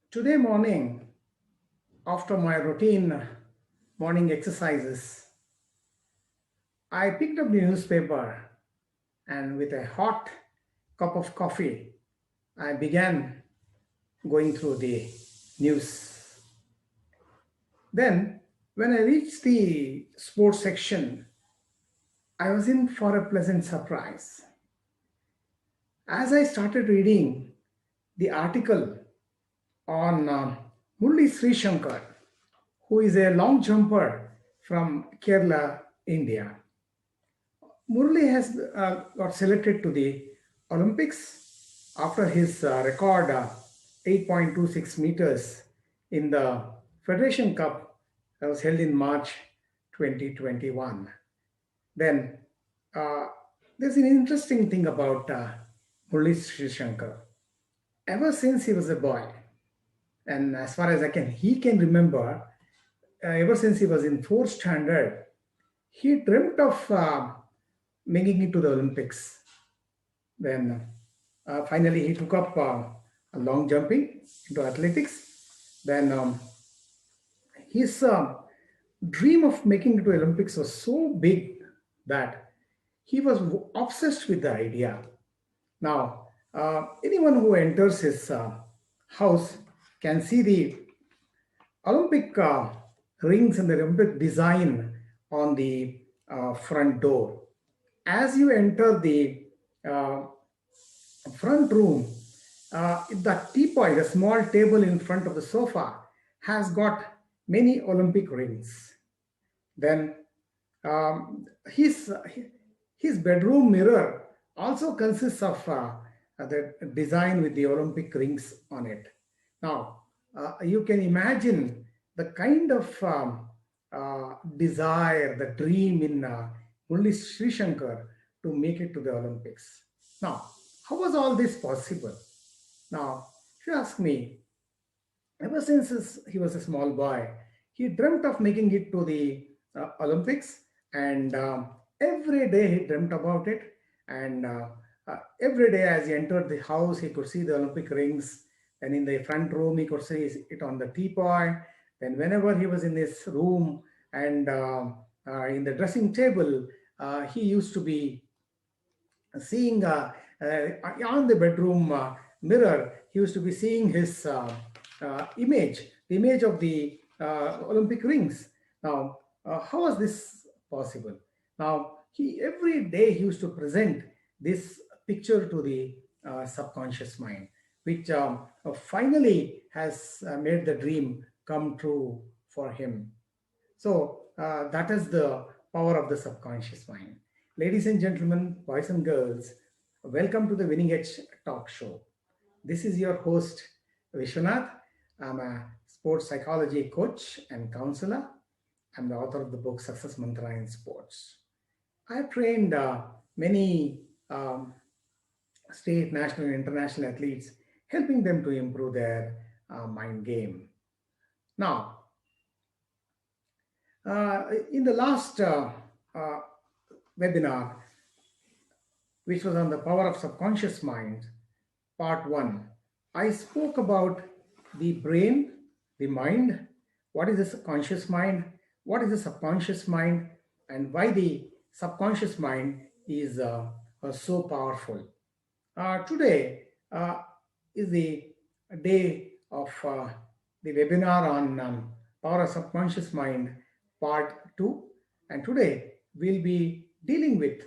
Today morning, after my routine morning exercises, I picked up the newspaper and with a hot cup of coffee, I began going through the news. Then, when I reached the sports section, I was in for a pleasant surprise. As I started reading the article on Murli Sri Shankar, who is a long jumper from Kerala, India. Murli has got selected to the Olympics after his record 8.26 meters in the Federation Cup that was held in March 2021. Then uh, there's an interesting thing about Murli Sri Shankar. Ever since he was a boy, and as far as he can remember, ever since he was in fourth standard, he dreamt of making it to the Olympics. Then finally he took up long jumping into athletics. Then his dream of making it to Olympics was so big that he was obsessed with the idea. Now, anyone who enters his house can see the Olympic rings and the Olympic design on the front door. As you enter the uh, front room, the teapot, the small table in front of the sofa, has got many Olympic rings. Then um, his his bedroom mirror also consists of the design with the Olympic rings on it. Now you can imagine the kind of desire, the dream in only Sri Shankar to make it to the Olympics. Now, how was all this possible? Now, if you ask me, ever since he was a small boy, he dreamt of making it to the Olympics, and every day he dreamt about it. And every day, as he entered the house, he could see the Olympic rings. And in the front room, he could see it on the teapot. Then, whenever he was in his room and in the dressing table, he used to be seeing on the bedroom mirror, he used to be seeing his image, the image of the Olympic rings. Now, how was this possible? Now, he every day he used to present this picture to the subconscious mind, which finally has made the dream come true for him. So that is the power of the subconscious mind. Ladies and gentlemen, boys and girls, welcome to the Winning Edge Talk Show. This is your host, Vishwanath. I'm a sports psychology coach and counselor. I'm the author of the book Success Mantra in Sports. I've trained many state, national, and international athletes, helping them to improve their mind game. Now, in the last uh, webinar, which was on the power of subconscious mind, part one, I spoke about the brain, the mind, what is the conscious mind, what is the subconscious mind, and why the subconscious mind is so powerful. Today is the day of the webinar on power of subconscious mind, part two. And today we'll be dealing with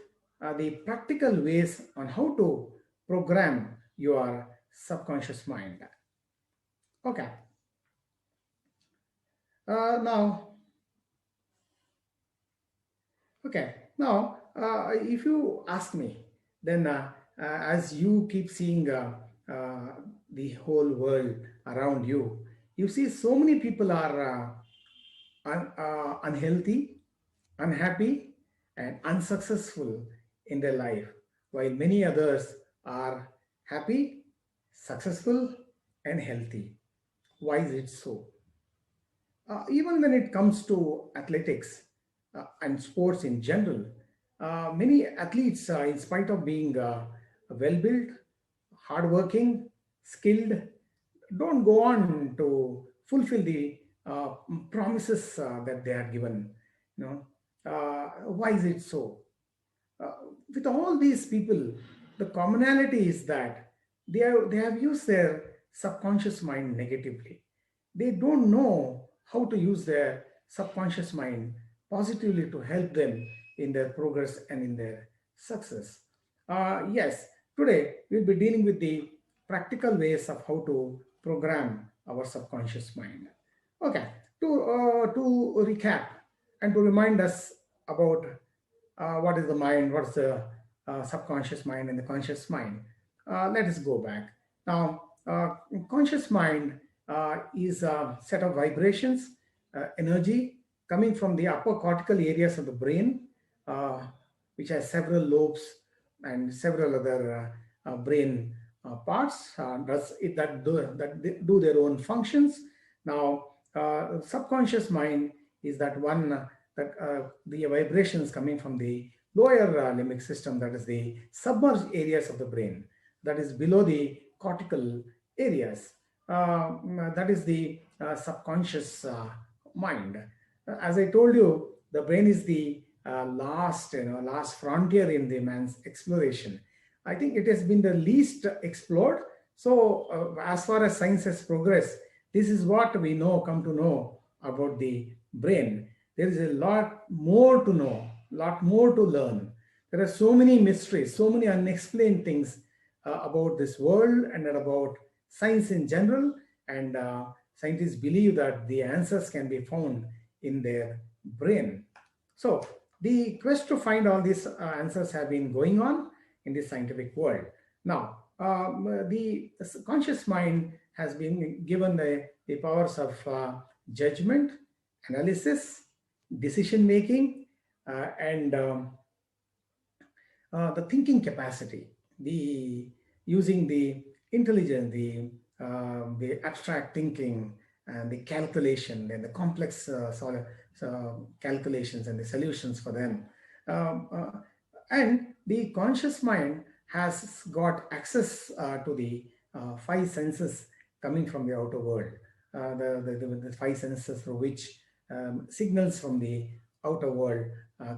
the practical ways on how to program your subconscious mind. Okay. Now, okay. Now, if you ask me, then as you keep seeing the whole world around you, you see so many people are unhealthy, unhappy, and unsuccessful in their life, while many others are happy, successful, and healthy. Why is it so? Even when it comes to athletics and sports in general, many athletes, in spite of being well built, hardworking, skilled, don't go on to fulfill the promises that they are given. You know, why is it so? uh, with all these people, the commonality is that they have used their subconscious mind negatively. They don't know how to use their subconscious mind positively to help them in their progress and in their success. Yes, today we'll be dealing with the practical ways of how to program our subconscious mind. Okay, to recap and to remind us about what is the mind, what's the subconscious mind and the conscious mind. Let us go back. Now, conscious mind is a set of vibrations, energy coming from the upper cortical areas of the brain, uh, which has several lobes and several other brain parts that do their own functions. Now, subconscious mind is that one that the vibrations coming from the lower limbic system, that is the submerged areas of the brain, that is below the cortical areas. That is the subconscious mind. As I told you, the brain is the last frontier in the man's exploration. I think it has been the least explored. So, as far as science has progressed, this is what we know, come to know about the brain. There is a lot more to know, lot more to learn. There are so many mysteries, so many unexplained things about this world and about science in general. And scientists believe that the answers can be found in their brain. So the quest to find all these answers have been going on in the scientific world. Now, the conscious mind has been given the powers of judgment, analysis, decision making, and the thinking capacity, the using the intelligence, the abstract thinking, and the calculation and the complex calculations and the solutions for them. Um, uh, and the conscious mind has got access to the five senses coming from the outer world, the five senses through which signals from the outer world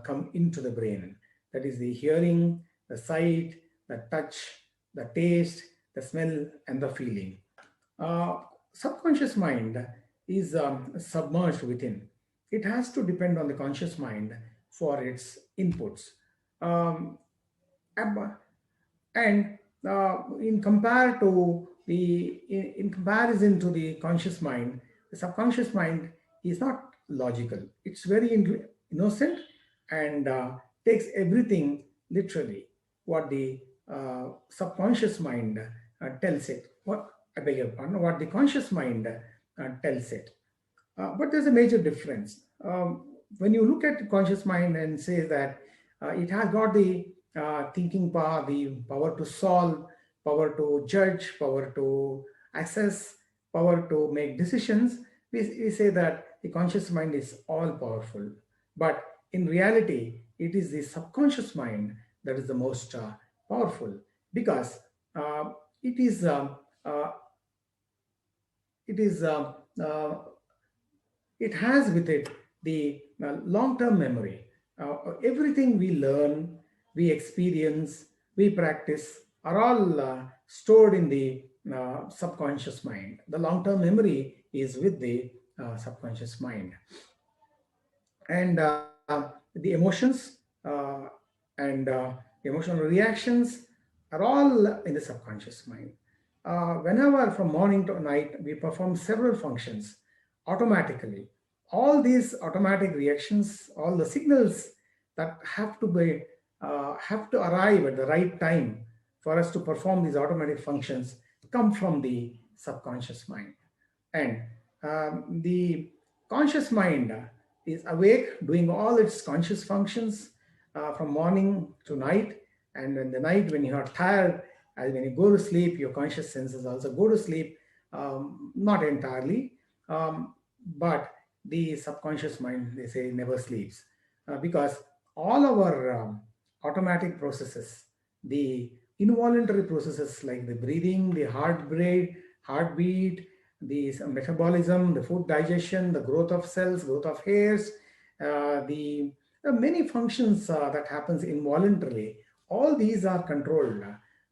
come into the brain. That is the hearing, the sight, the touch, the taste, the smell, and the feeling. Uh, Subconscious mind is submerged within. It has to depend on the conscious mind for its inputs. Um, ab- and in compare to in comparison to the conscious mind, the subconscious mind is not logical. It's very innocent and takes everything literally what the subconscious mind tells it. What I beg your pardon, what the conscious mind tells it. But there's a major difference. When you look at conscious mind and say that it has got the thinking power, the power to solve, power to judge, power to assess, power to make decisions, we say that the conscious mind is all powerful. But in reality, it is the subconscious mind that is the most powerful because uh, it is uh, it is it has with it the long-term memory. Everything we learn, we experience, we practice are all stored in the subconscious mind. The long-term memory is with the subconscious mind. And the emotions and emotional reactions are all in the subconscious mind. Whenever from morning to night we perform several functions automatically, all these automatic reactions, all the signals that have to arrive at the right time for us to perform these automatic functions come from the subconscious mind. And the conscious mind is awake, doing all its conscious functions from morning to night. And in the night, when you are tired, and when you go to sleep, your conscious senses also go to sleep, not entirely, but the subconscious mind, they say, never sleeps because all our automatic processes, the involuntary processes like the breathing, the heartbeat, heartbeat, the metabolism, the food digestion, the growth of cells, growth of hairs, the many functions that happens involuntarily. All these are controlled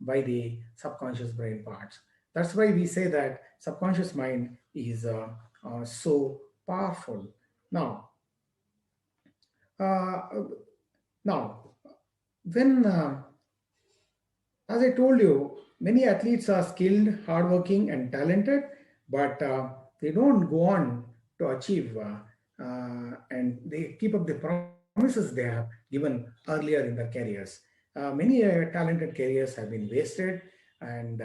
by the subconscious brain parts. That's why we say that subconscious mind is so powerful. Now, uh, now, when as I told you, many athletes are skilled, hardworking, and talented, but they don't go on to achieve and they keep up the promises they have given earlier in their careers. Many talented careers have been wasted and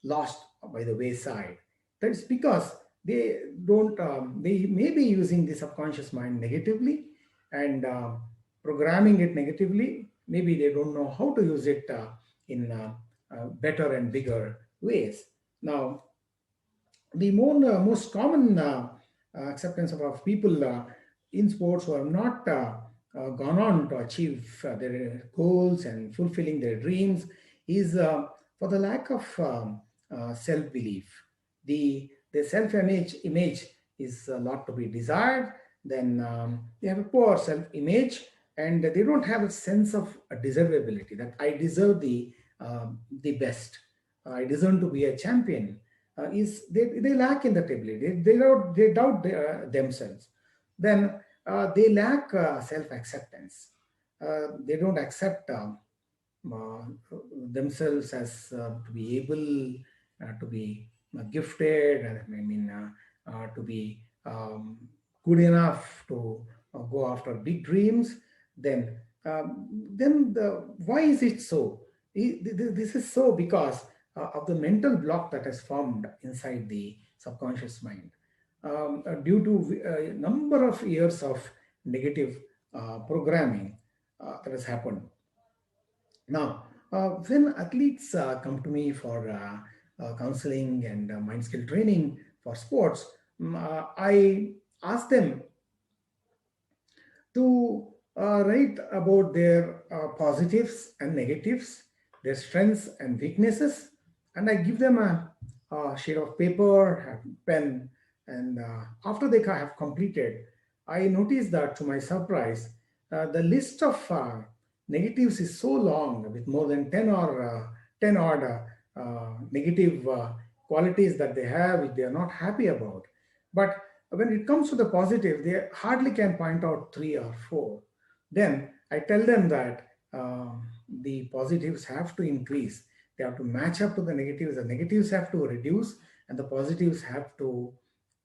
lost by the wayside. That is because they don't, they may be using the subconscious mind negatively and programming it negatively. Maybe they don't know how to use it in better and bigger ways. Now, the most common acceptance of people in sports who have not gone on to achieve their goals and fulfilling their dreams is for the lack of self-belief. The self image is a lot to be desired. Then they have a poor self-image and they don't have a sense of deservability, that I deserve the best, I deserve to be a champion. Is they lack in that ability. They doubt themselves. Then they lack self-acceptance. They don't accept uh, themselves as to be able to be gifted. I mean, to be good enough to go after big dreams. Then why is it so? This is so because of the mental block that has formed inside the subconscious mind due to a number of years of negative programming that has happened. Now, when athletes come to me for counseling and mind skill training for sports, I ask them to write about their positives and negatives, their strengths and weaknesses, and I give them a sheet of paper, a pen, and after they have completed, I notice that to my surprise, the list of negatives is so long, with more than 10 or 10 odd negative qualities that they have, which they are not happy about. But when it comes to the positive, they hardly can point out three or four. Then I tell them that the positives have to increase. They have to match up to the negatives. The negatives have to reduce, and the positives have to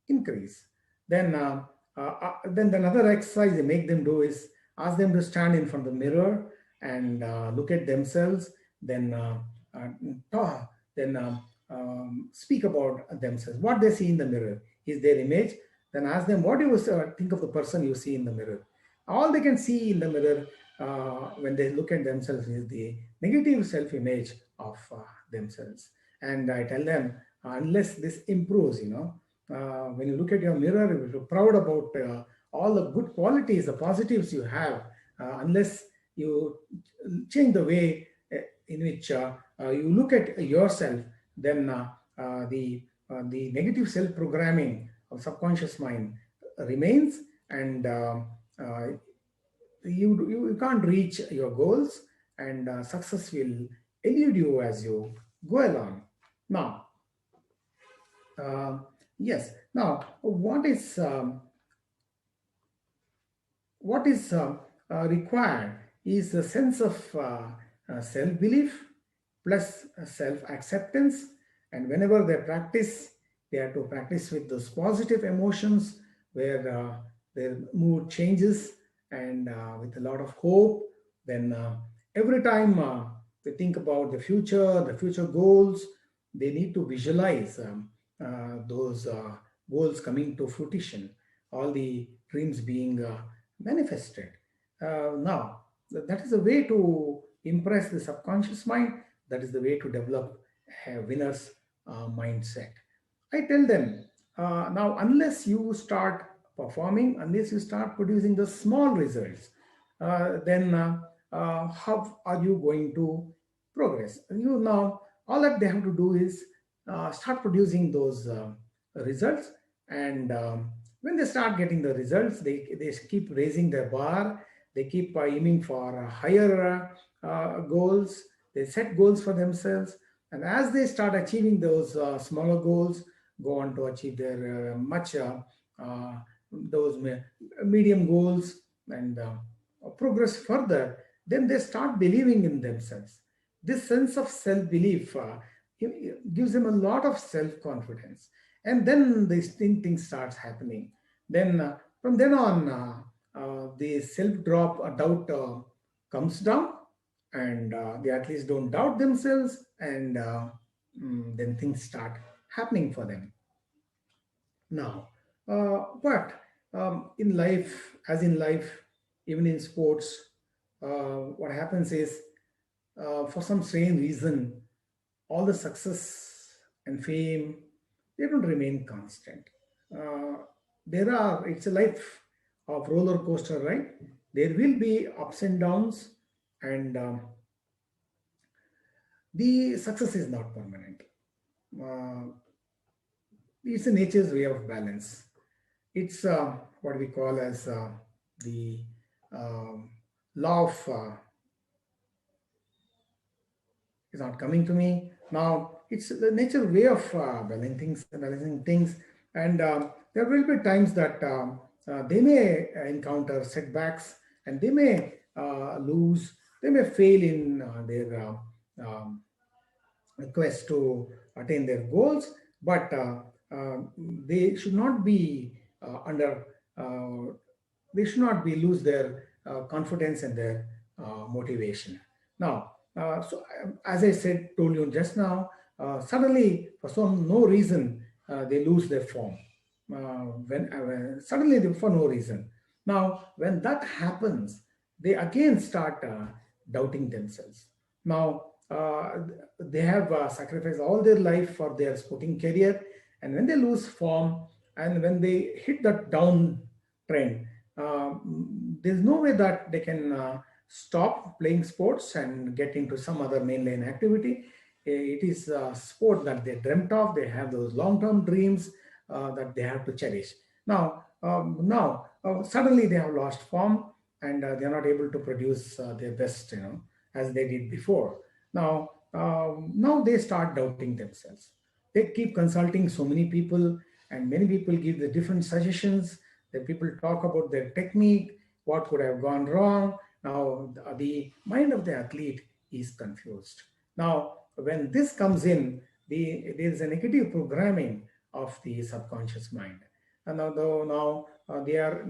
increase. Then, then another exercise they make them do is ask them to stand in front of the mirror and look at themselves. Then, talk, then speak about themselves. What they see in the mirror is their image. Then ask them, what do you think of the person you see in the mirror? All they can see in the mirror when they look at themselves is the negative self-image of themselves. And I tell them, unless this improves, when you look at your mirror, if you're proud about all the good qualities, the positives you have, unless you change the way in which you look at yourself, then the negative self-programming of subconscious mind remains, and uh, you can't reach your goals, and success will elude you as you go along. Now, uh, yes. Now, what is required is a sense of self-belief plus self-acceptance. And whenever they practice, they have to practice with those positive emotions where their mood changes, and with a lot of hope. Then every time they think about the future goals, they need to visualize those goals coming to fruition, all the dreams being manifested. Now, that is a way to impress the subconscious mind. That is the way to develop a winner's mindset. I tell them now, unless you start performing, unless you start producing the small results, then how are you going to progress? Now all that they have to do is start producing those results. And when they start getting the results, they keep raising their bar. They keep aiming for higher goals. They set goals for themselves. And as they start achieving those smaller goals, go on to achieve their uh, those medium goals, and progress further, then they start believing in themselves. This sense of self-belief gives them a lot of self-confidence, and then these things starts happening. Then from then on, the self-drop doubt comes down, and the athletes don't doubt themselves, and then things start happening for them. Now, but in life, as in life, even in sports, what happens is, for some strange reason, all the success and fame, they don't remain constant. Uh, it's a life of roller coaster, right? There will be ups and downs, and the success is not permanent. Uh, it's a nature's way of balance. It's what we call as the um, law of is not coming to me now. It's the nature way of balancing things, and there will be times that they may encounter setbacks, and they may lose, they may fail in their quest to attain their goals, but they should not be under they should not be lose their confidence and their motivation. Now, as I said, told you just now, suddenly for some no reason they lose their form. When suddenly for no reason. Now, when that happens, they again start doubting themselves. Now, they have sacrificed all their life for their sporting career, and when they lose form and when they hit that down trend, there's no way that they can stop playing sports and get into some other mainline activity. It is a sport that they dreamt of. They have those long-term dreams that they have to cherish. Now, suddenly they have lost form, and they are not able to produce their best, as they did before. Now they start doubting themselves. They keep consulting so many people, and many people give the different suggestions. The people talk about their technique, what could have gone wrong. Now the mind of the athlete is confused. Now, when this comes in, there is a negative programming of the subconscious mind. And they are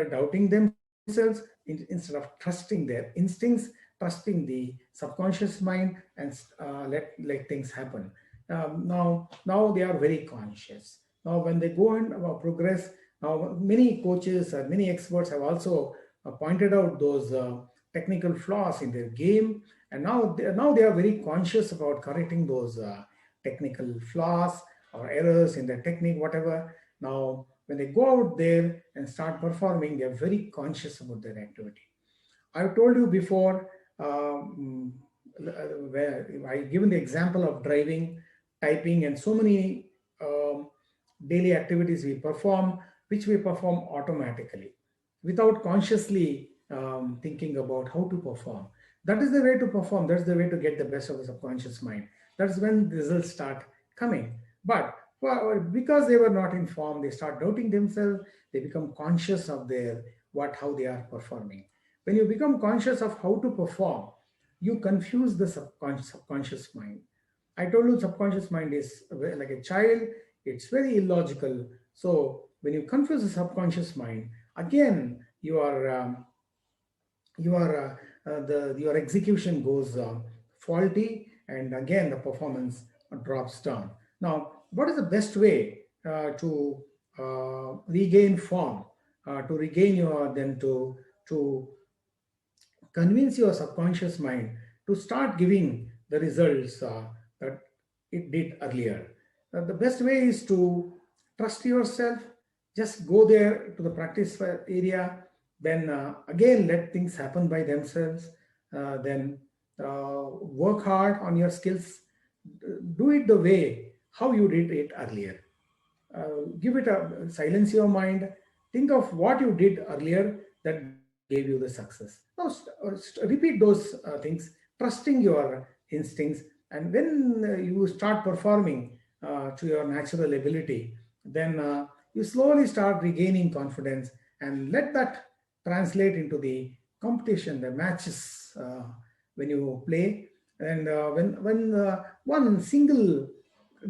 doubting themselves instead of trusting their instincts, trusting the subconscious mind, and let things happen. Now they are very conscious. Now when they go and progress, now many coaches and many experts have also pointed out those technical flaws in their game, and now they are very conscious about correcting those technical flaws or errors in their technique, whatever. Now when they go out there and start performing, they are very conscious about their activity. I've told you before, where I given the example of driving, typing, and so many daily activities we perform, which we perform automatically without consciously thinking about how to perform. That is the way to perform. That's the way to get the best of the subconscious mind. That's when the results start coming. But because they were not informed, they start doubting themselves. They become conscious of how they are performing. When you become conscious of how to perform, you confuse the subconscious mind. I told you subconscious mind is like a child. It's very illogical. So when you confuse the subconscious mind, again your execution goes faulty, and again the performance drops down. Now, what is the best way to regain form, to regain your then to convince your subconscious mind to start giving the results that it did earlier? The best way is to trust yourself. Just go there to the practice area, then again let things happen by themselves. Then work hard on your skills. do it the way how you did it earlier. Give it a silence your mind. Think of what you did earlier that gave you the success. Now repeat those things, trusting your instincts, and when you start performing to your natural ability, then you slowly start regaining confidence, and let that translate into the competition, the matches when you play, and when one single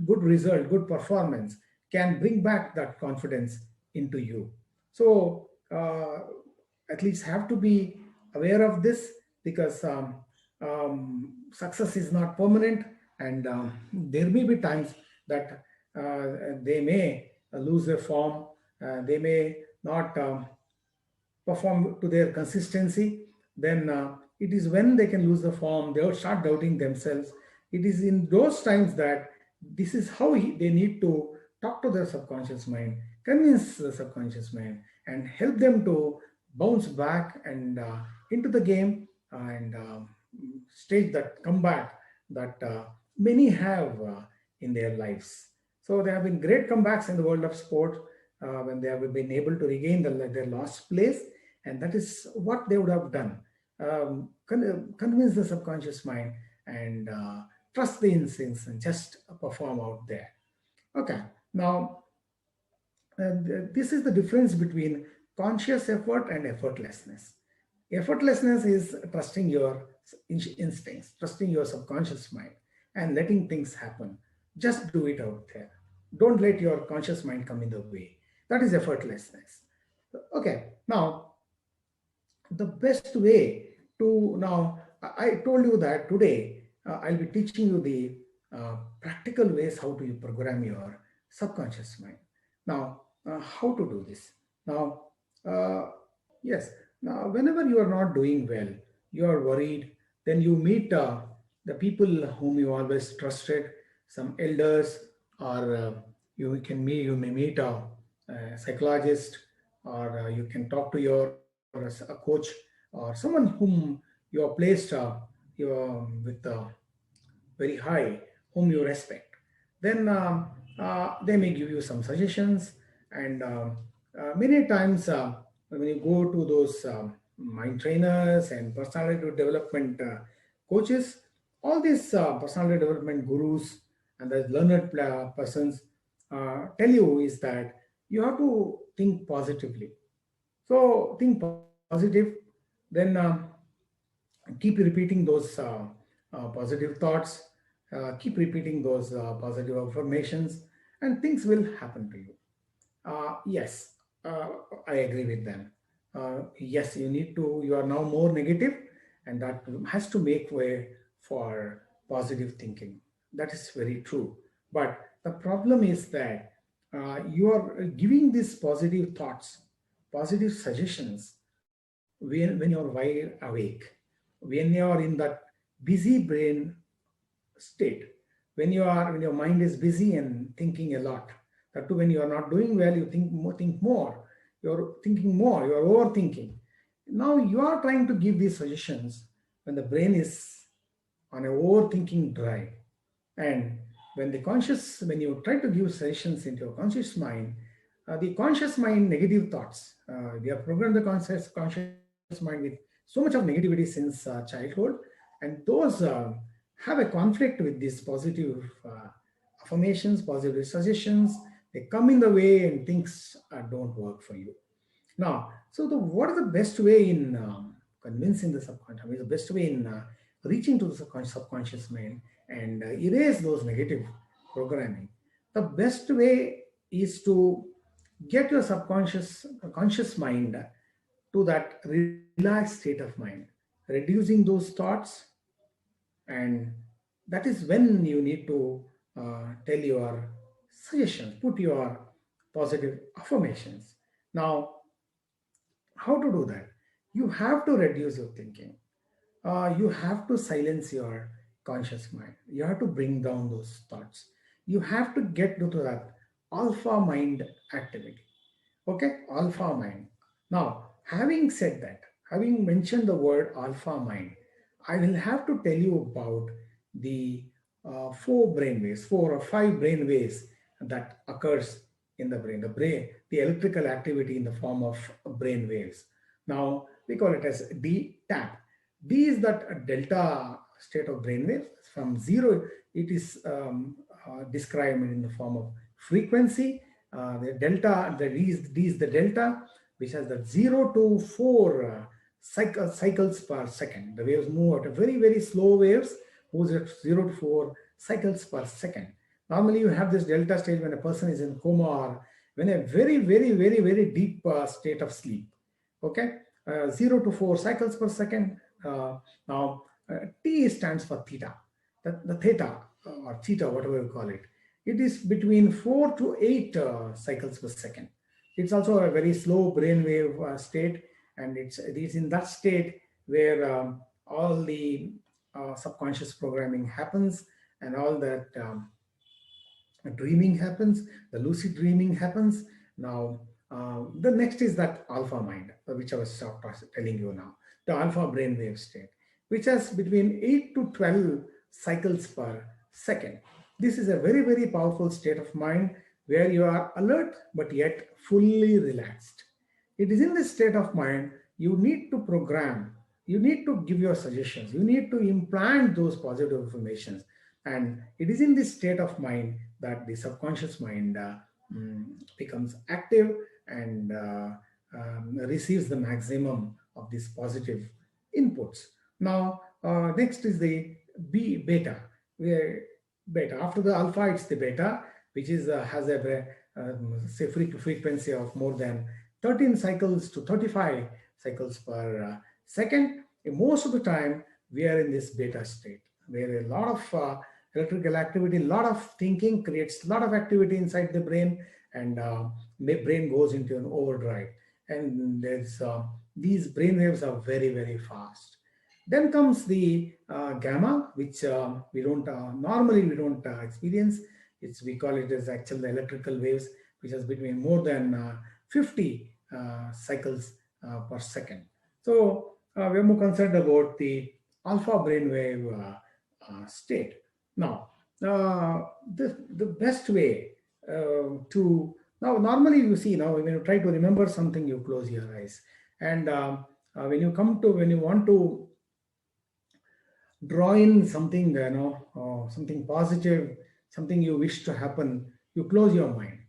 good result, good performance can bring back that confidence into you. So at least have to be aware of this, because success is not permanent, and there may be times that they may lose their form, they may not perform to their consistency. Then it is when they can lose the form, they will start doubting themselves. It is in those times that this is how they need to talk to their subconscious mind, convince the subconscious mind, and help them to bounce back and into the game, and stage that comeback that many have in their lives. So there have been great comebacks in the world of sport when they have been able to regain their lost place, and that is what they would have done. Convince the subconscious mind, and trust the instincts, and just perform out there. Okay, now this is the difference between conscious effort and effortlessness. Effortlessness is trusting your instincts, trusting your subconscious mind, and letting things happen. Just do it out there. Don't let your conscious mind come in the way. That is effortlessness. Okay, now the best way to now, I told you that today I'll be teaching you the practical ways how to you program your subconscious mind. Now, how to do this? Now, uh, yes, now whenever you are not doing well, you are worried, then you meet the people whom you always trusted, some elders, or you may meet a psychologist, or you can talk to your a coach, or someone whom you are placed you are with very high, whom you respect. Then they may give you some suggestions, and many times when you go to those mind trainers and personality development coaches, all these personality development gurus and the learned persons tell you is that you have to think positively. So think positive, then keep repeating those positive thoughts, keep repeating those positive affirmations, and things will happen to you. Yes, uh, I agree with them. Yes, you are now more negative, and that has to make way for positive thinking. That is very true. But the problem is that you are giving these positive thoughts, positive suggestions when you're wide awake, when you're in that busy brain state, when your mind is busy and thinking a lot. That too, when you are not doing well, you think more. You're thinking more. You're overthinking. Now you are trying to give these suggestions when the brain is on a overthinking drive, and when you try to give suggestions into your conscious mind, the conscious mind negative thoughts. We have programmed the conscious mind with so much of negativity since childhood, and those have a conflict with these positive affirmations, positive suggestions. They come in the way, and things don't work for you. Now, so what is the best way in convincing the subconscious? I mean, the best way in reaching to the subconscious mind and erase those negative programming. The best way is to get your conscious mind to that relaxed state of mind, reducing those thoughts, and that is when you need to tell your suggestions, put your positive affirmations. Now, how to do that? You have to reduce your thinking. You have to silence your conscious mind. You have to bring down those thoughts. You have to get to that alpha mind activity. Okay, alpha mind. Now, having said that, having mentioned the word alpha mind, I will have to tell you about the four brain waves, four or five brain waves that occurs in the brain. The electrical activity in the form of brain waves. Now we call it as D tap. D is that delta state of brain wave. From zero, it is described in the form of frequency. The delta, D is the delta, which has the 0 to 4 cycles per second. The waves move at a very, very slow waves, moves at 0 to 4 cycles per second. Normally, you have this delta stage when a person is in coma or when a very, very, very, very deep state of sleep. Okay, 0 to 4 cycles per second. Now, T stands for theta. The theta or theta, whatever you call it, it is between 4 to 8 cycles per second. It's also a very slow brainwave state, and it is in that state where all the subconscious programming happens and all that dreaming happens, the lucid dreaming happens. Now, the next is that alpha mind, which I was telling you now, the alpha brainwave state, which has between 8 to 12 cycles per second. This is a very, very powerful state of mind where you are alert but yet fully relaxed. It is in this state of mind you need to program, you need to give your suggestions, you need to implant those positive informations. And it is in this state of mind that the subconscious mind becomes active and receives the maximum of these positive inputs. Now, next is the B beta. Beta. After the alpha, it's the beta, which is has a say frequency of more than 13 cycles to 35 cycles per second. Most of the time, we are in this beta state, where a lot of electrical activity, a lot of thinking creates a lot of activity inside the brain, and brain goes into an overdrive. And there's these brain waves are very, very fast. Then comes the gamma, which we don't normally we don't experience. We call it as actual electrical waves, which is between more than 50 cycles per second. So we are more concerned about the alpha brainwave state. Now, the best way to now normally you see now when you try to remember something, you close your eyes, and when you want to draw in something, something positive, something you wish to happen, you close your mind.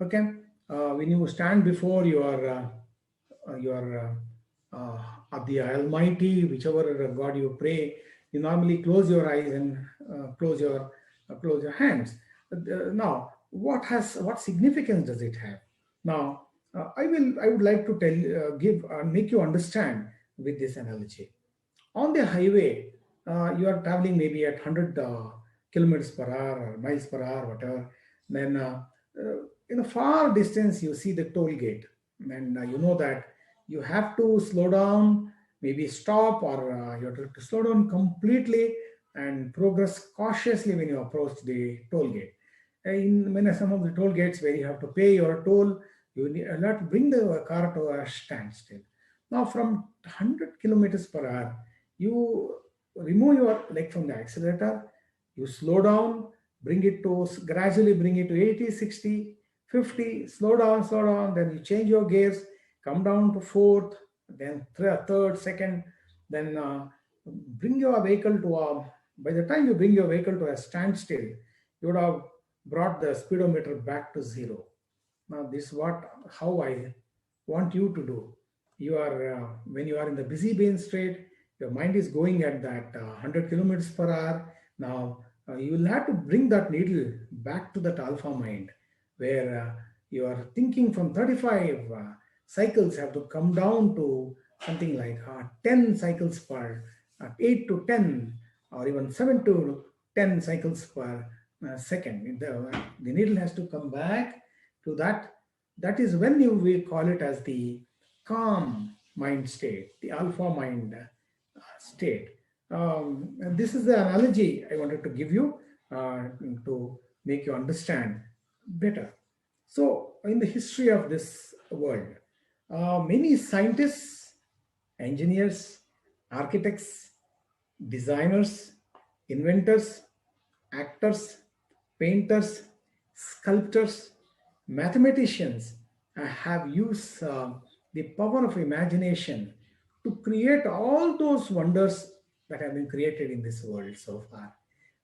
Okay, when you stand before your of the Almighty, whichever God you pray, you normally close your eyes and close your hands. Now, what significance does it have? Now, I would like to make you understand with this analogy. On the highway, you are traveling maybe at 100 kilometers per hour or miles per hour, whatever. Then, in a far distance, you see the toll gate, and you know that you have to slow down, maybe stop, or you have to slow down completely and progress cautiously when you approach the toll gate. In some of the toll gates where you have to pay your toll, you have to bring the car to a standstill. Now, from 100 kilometers per hour, you remove your leg from the accelerator, you slow down, gradually bring it to 80, 60, 50, slow down, then you change your gears, come down to fourth, then third, second, then bring your vehicle by the time you bring your vehicle to a standstill, you would have brought the speedometer back to zero. Now, this is how I want you to do. When you are in the busy brain state, your mind is going at that 100 kilometers per hour. Now, you will have to bring that needle back to that alpha mind, where you are thinking from 35 cycles have to come down to something like 10 cycles per 8 to 10 or even 7 to 10 cycles per second. The needle has to come back to that. That is when we call it as the calm mind state, the alpha mind state. And this is the analogy I wanted to give you to make you understand better. So, in the history of this world, many scientists, engineers, architects, designers, inventors, actors, painters, sculptors, mathematicians have used the power of imagination to create all those wonders that have been created in this world so far.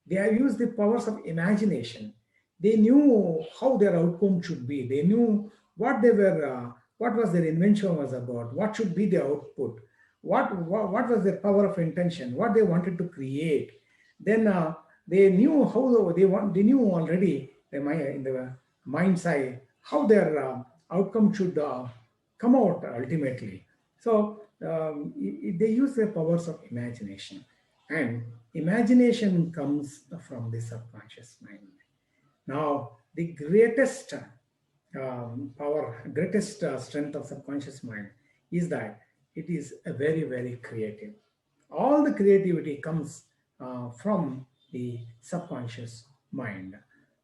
They have used the powers of imagination. They knew how their outcome should be. They knew what they were, what was their invention was about, what should be the output, what was their power of intention, what they wanted to create. Then they knew how they knew already in the mind's eye how their outcome should come out ultimately. So they use their powers of imagination, and imagination comes from the subconscious mind. Now, the greatest power, greatest strength of subconscious mind is that it is a very, very creative. All the creativity comes from the subconscious mind.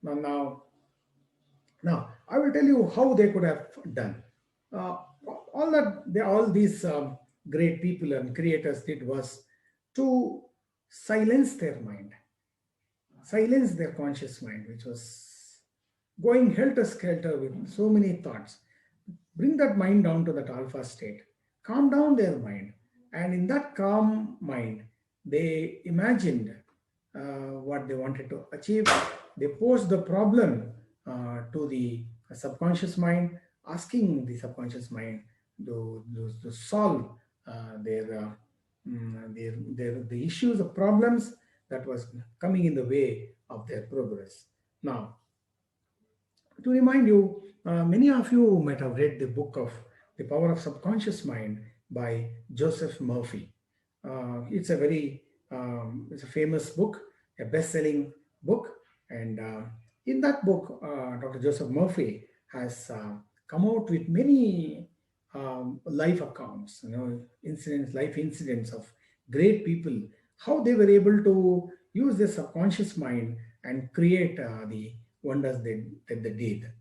Now, I will tell you how they could have done. Uh, all these great people and creators did was to silence their mind, silence their conscious mind, which was going helter skelter with so many thoughts. Bring that mind down to that alpha state, calm down their mind, and in that calm mind, they imagined what they wanted to achieve. They posed the problem to the subconscious mind, asking the subconscious mind to solve the issues, the problems that was coming in the way of their progress. Now, to remind you, many of you might have read the book of The Power of Subconscious Mind by Joseph Murphy. It's a famous book, a best-selling book, and in that book, Dr. Joseph Murphy has come out with many life accounts, life incidents of great people, how they were able to use their subconscious mind and create the wonders that they did.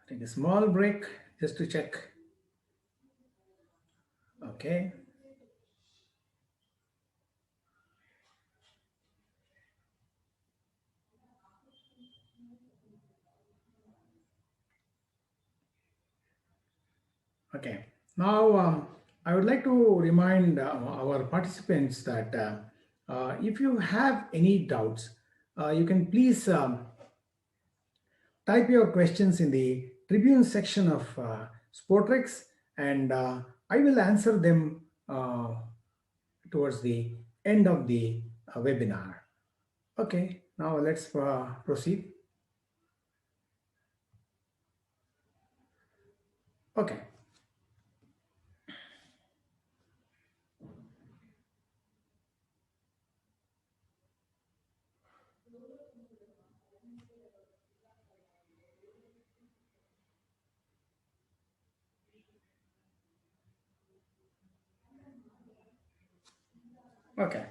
Take a small break just to check. Okay. Okay. Now, I would like to remind our participants that if you have any doubts, you can please type your questions in the Tribune section of Sportrex, and I will answer them towards the end of the webinar. Okay, now let's proceed. Okay. Okay.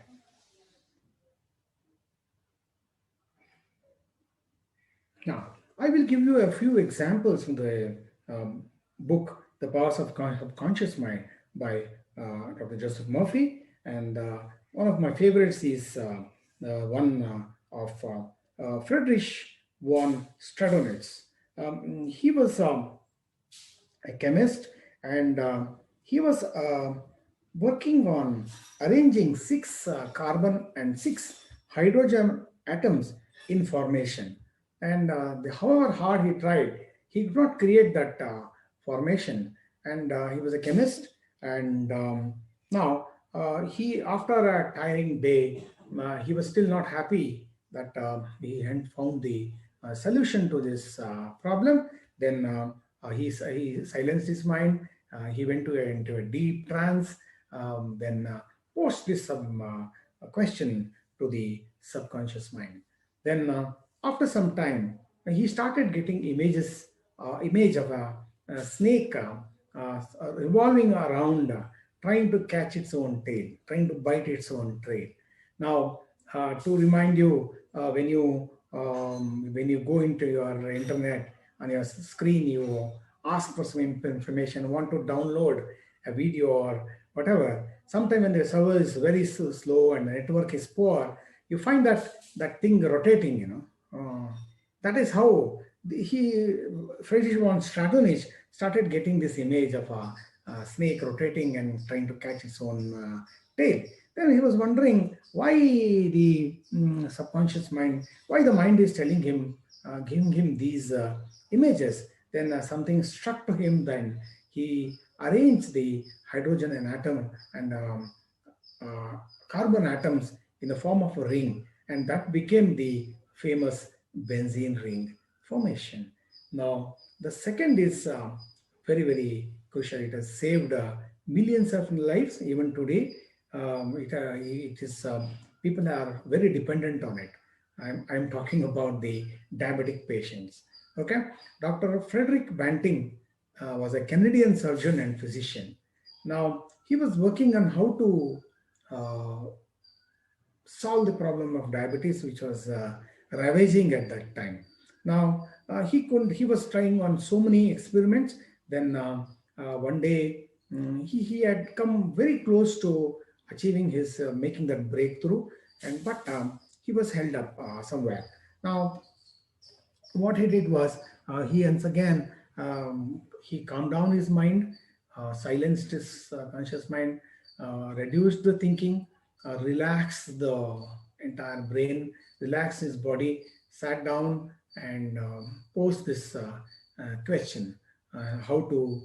Now, I will give you a few examples from the book, The Powers of Conscious Mind by Dr. Joseph Murphy. And one of my favorites is one of Friedrich von Stradonitz. He was a chemist, and he was working on arranging six carbon and six hydrogen atoms in formation. And however hard he tried, he could not create that formation. And he was a chemist, and now he, after a tiring day, he was still not happy that he hadn't found the solution to this problem. Then he silenced his mind. He went into a deep trance. Then posed this question to the subconscious mind. Then after some time, he started getting image of a snake revolving around, trying to catch its own tail, trying to bite its own tail. Now, to remind you when you go into your internet on your screen, you ask for some information, want to download a video or whatever. Sometime when the server is very slow and the network is poor, you find that thing rotating. That is how Friedrich von Strattonich started getting this image of a snake rotating and trying to catch its own tail. Then he was wondering why the subconscious mind, why the mind is telling him, giving him these images. Then something struck to him. Then he arranged the hydrogen and atom and uh, carbon atoms in the form of a ring, and that became the famous benzene ring formation. Now, the second is very crucial. It has saved millions of lives even today. It is people are very dependent on it. I'm talking about the diabetic patients. Okay, Dr. Frederick Banting was a Canadian surgeon and physician. Now he was working on how to uh, solve the problem of diabetes, which was ravaging at that time. Now he could he was trying on so many experiments. Then one day he had come very close to achieving his making that breakthrough, and but he was held up somewhere. Now what he did was he once again he calmed down his mind, silenced his conscious mind, reduced the thinking, relaxed the entire brain, relaxed his body, sat down and posed this question: how to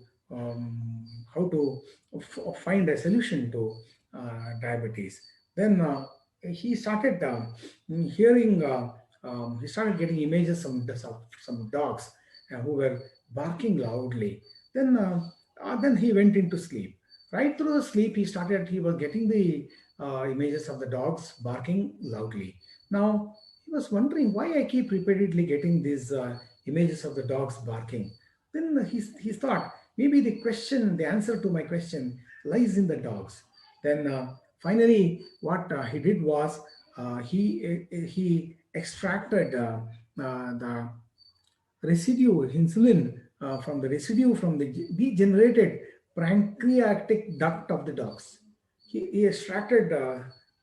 find a solution to diabetes. Then he started hearing. He started getting images of some dogs who were barking loudly. Then he went into sleep. Right through the sleep, he was getting the images of the dogs barking loudly. Now he was wondering why I keep repeatedly getting these images of the dogs barking. Then he thought maybe the answer to my question lies in the dogs. Then finally, what he did was he extracted the residue insulin from the residue from the degenerated pancreatic duct of the dogs. He extracted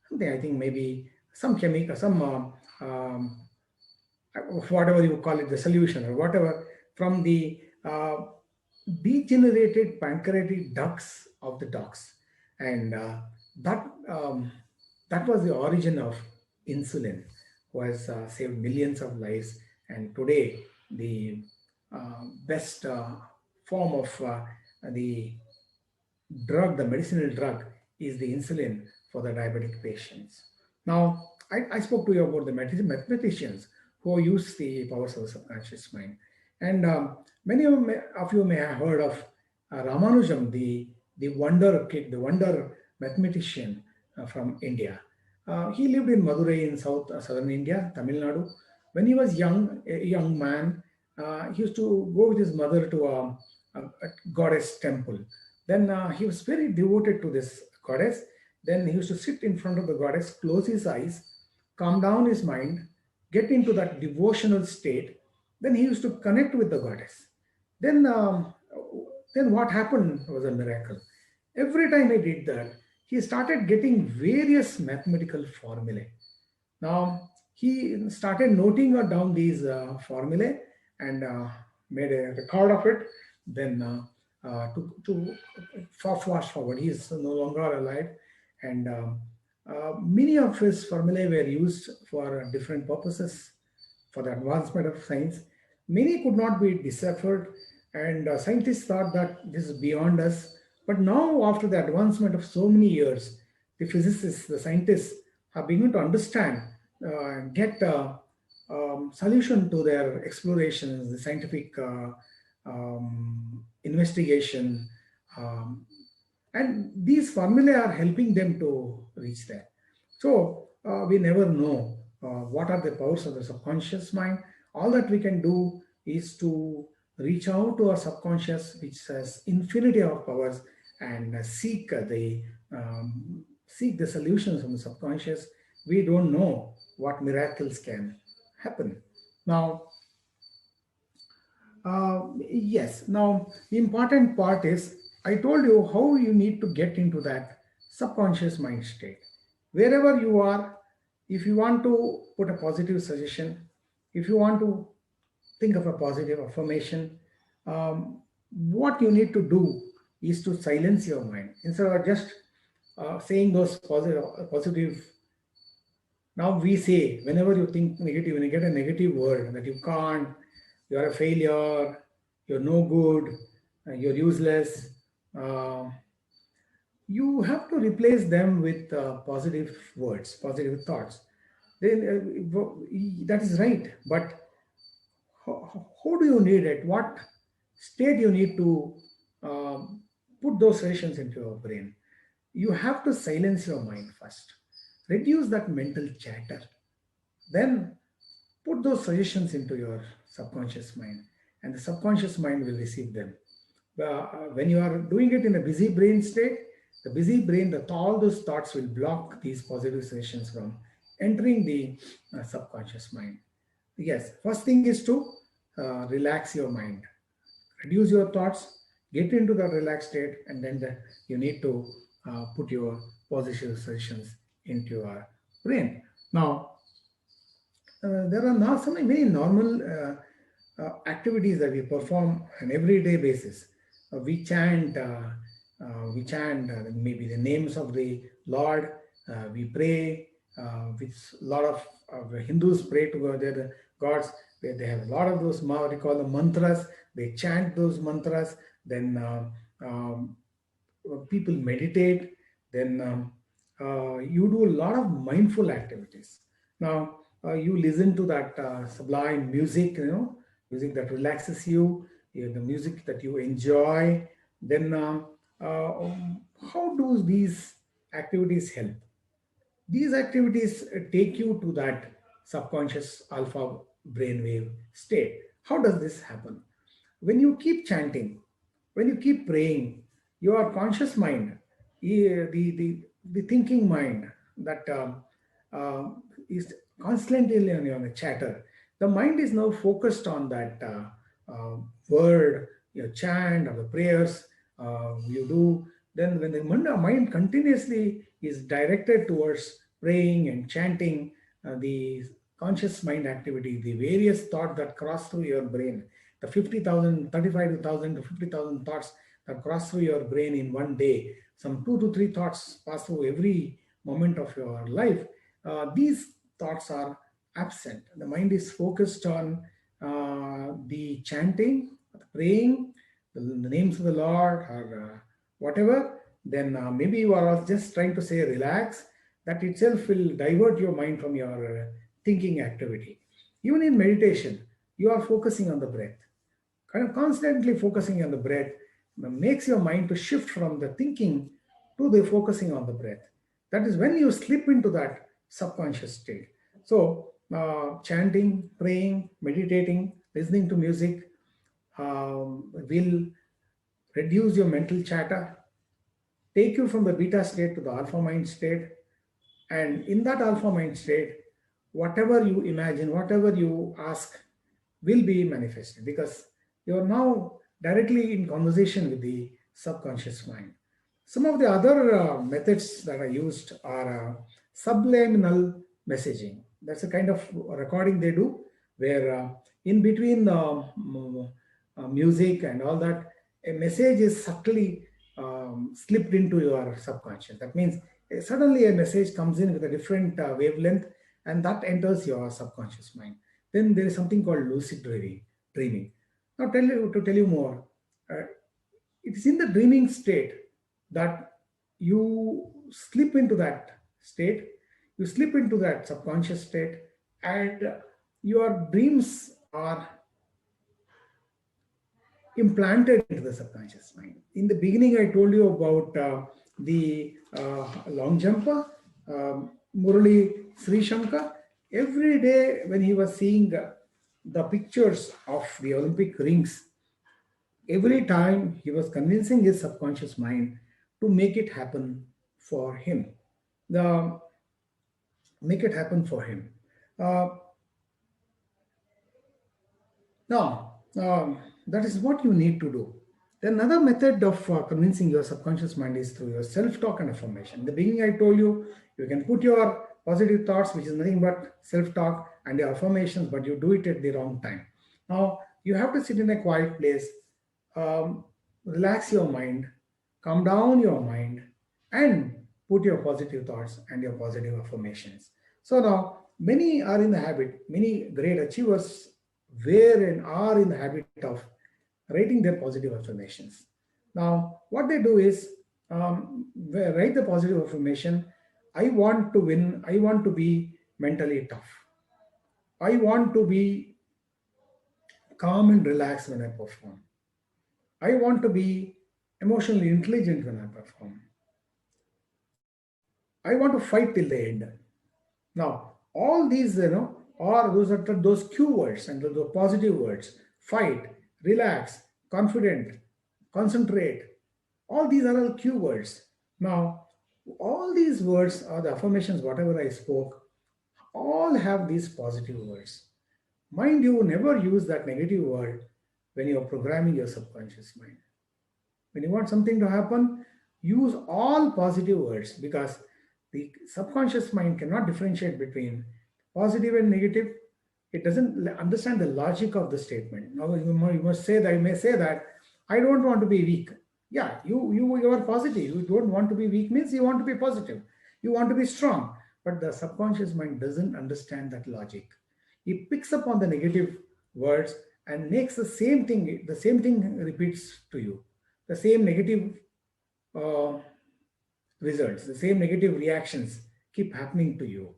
something, I think maybe some chemical, some whatever you call it, the solution or whatever, from the degenerated pancreatic ducts of the dogs, and that that was the origin of insulin, was saved millions of lives, and today the best form of the drug, the medicinal drug, is the insulin for the diabetic patients. Now, I spoke to you about the mathematicians who use the powers of the subconscious mind. And many of you may have heard of Ramanujam, the wonder kid, the wonder mathematician from India. He lived in Madurai in southern India, Tamil Nadu. When he was a young man, he used to go with his mother to a goddess temple. Then he was very devoted to this goddess. Then he used to sit in front of the goddess, close his eyes, calm down his mind, get into that devotional state. Then he used to connect with the goddess. Then, then what happened was a miracle. Every time he did that, he started getting various mathematical formulae. Now he started noting down these formulae and made a record of it. Then to fast forward, he is no longer alive, and many of his formulae were used for different purposes for the advancement of science. Many could not be deciphered, and scientists thought that this is beyond us. But now, after the advancement of so many years, the physicists, the scientists have begun to understand, get solution to their explorations, the scientific investigation, um, and these formulae are helping them to reach there. So we never know what are the powers of the subconscious mind. All that we can do is to reach out to our subconscious, which has infinity of powers, and seek the solutions from the subconscious. we don't know what miracles can happen. Now, yes, now the important part is I told you how you need to get into that subconscious mind state. Wherever you are, if you want to put a positive suggestion, if you want to think of a positive affirmation, what you need to do is to silence your mind instead of just saying those positive. Now we say, whenever you think negative, when you get a negative word that you can't, you are a failure, you're no good, you're useless, uh, you have to replace them with positive words, positive thoughts. Then that is right, but how do you need it? What state you need to put those suggestions into your brain? You have to silence your mind first, reduce that mental chatter, then put those suggestions into your subconscious mind, and the subconscious mind will receive them. When you are doing it in a busy brain state, the busy brain, that all those thoughts will block these positive suggestions from entering the subconscious mind. Yes, first thing is to relax your mind, reduce your thoughts, get into the relaxed state, and then you need to put your positive suggestions into your brain. Now, there are not so many normal activities that we perform on everyday basis. We chant maybe the names of the Lord. We pray, which a lot of Hindus pray to their gods. They have a lot of those, what we call the mantras. They chant those mantras. Then people meditate. Then you do a lot of mindful activities. Now you listen to that sublime music, music that relaxes you, the music that you enjoy. Then how do these activities help? These activities take you to that subconscious alpha brainwave state. How does this happen? When you keep chanting, when you keep praying, your conscious mind, the thinking mind that is constantly on a chatter, the mind is now focused on that word, your chant or the prayers you do. Then when the mind continuously is directed towards praying and chanting, the conscious mind activity, the various thoughts that cross through your brain, the 50,000, 35,000 to 50,000 thoughts that cross through your brain in one day, some 2 to 3 thoughts pass through every moment of your life. These thoughts are absent. The mind is focused on the chanting, the praying, the names of the Lord, or whatever. Then maybe you are just trying to say relax. That itself will divert your mind from your thinking activity. Even in meditation, you are focusing on the breath. Kind of constantly focusing on the breath makes your mind to shift from the thinking to the focusing on the breath. That is when you slip into that subconscious state. So chanting, praying, meditating, listening to music will reduce your mental chatter, take you from the beta state to the alpha mind state. And in that alpha mind state, whatever you imagine, whatever you ask will be manifested, because you are now directly in conversation with the subconscious mind. Some of the other methods that are used are subliminal messaging. That's a kind of recording they do where in between the music and all that, a message is subtly slipped into your subconscious. That means suddenly a message comes in with a different wavelength, and that enters your subconscious mind. Then there is something called lucid dreaming. Now to tell you more, uh, it is in the dreaming state that you slip into that state, you slip into that subconscious state, and your dreams are implanted into the subconscious mind. In the beginning, I told you about the long jumper, Murali Sri Shankar. Every day when he was seeing the pictures of the Olympic rings, every time he was convincing his subconscious mind to make it happen for him. The make it happen for him. Uh, Now, that is what you need to do. Then another method of convincing your subconscious mind is through your self-talk and affirmation. In the beginning, I told you, you can put your positive thoughts, which is nothing but self-talk, and your affirmations, but you do it at the wrong time. Now, you have to sit in a quiet place, um, relax your mind, calm down your mind, and put your positive thoughts and your positive affirmations. So now, many are in the habit, many great achievers were and are in the habit of writing their positive affirmations. Now, what they do is they write the positive affirmation. I want to win. I want to be mentally tough. I want to be calm and relaxed when I perform. I want to be emotionally intelligent when I perform. I want to fight till the end. Now, all these, are those cue words and the positive words: fight, relax, confident, concentrate. All these are all cue words. Now, all these words are the affirmations, whatever I spoke, all have these positive words. Mind you, never use that negative word when you are programming your subconscious mind. When you want something to happen, use all positive words, because the subconscious mind cannot differentiate between positive and negative. It doesn't understand the logic of the statement. Now you must say that, you may say that I don't want to be weak. Yeah, you are positive. You don't want to be weak means you want to be positive. You want to be strong. But the subconscious mind doesn't understand that logic. It picks up on the negative words and makes the same thing repeats to you. The same negative uh, results, the same negative reactions keep happening to you.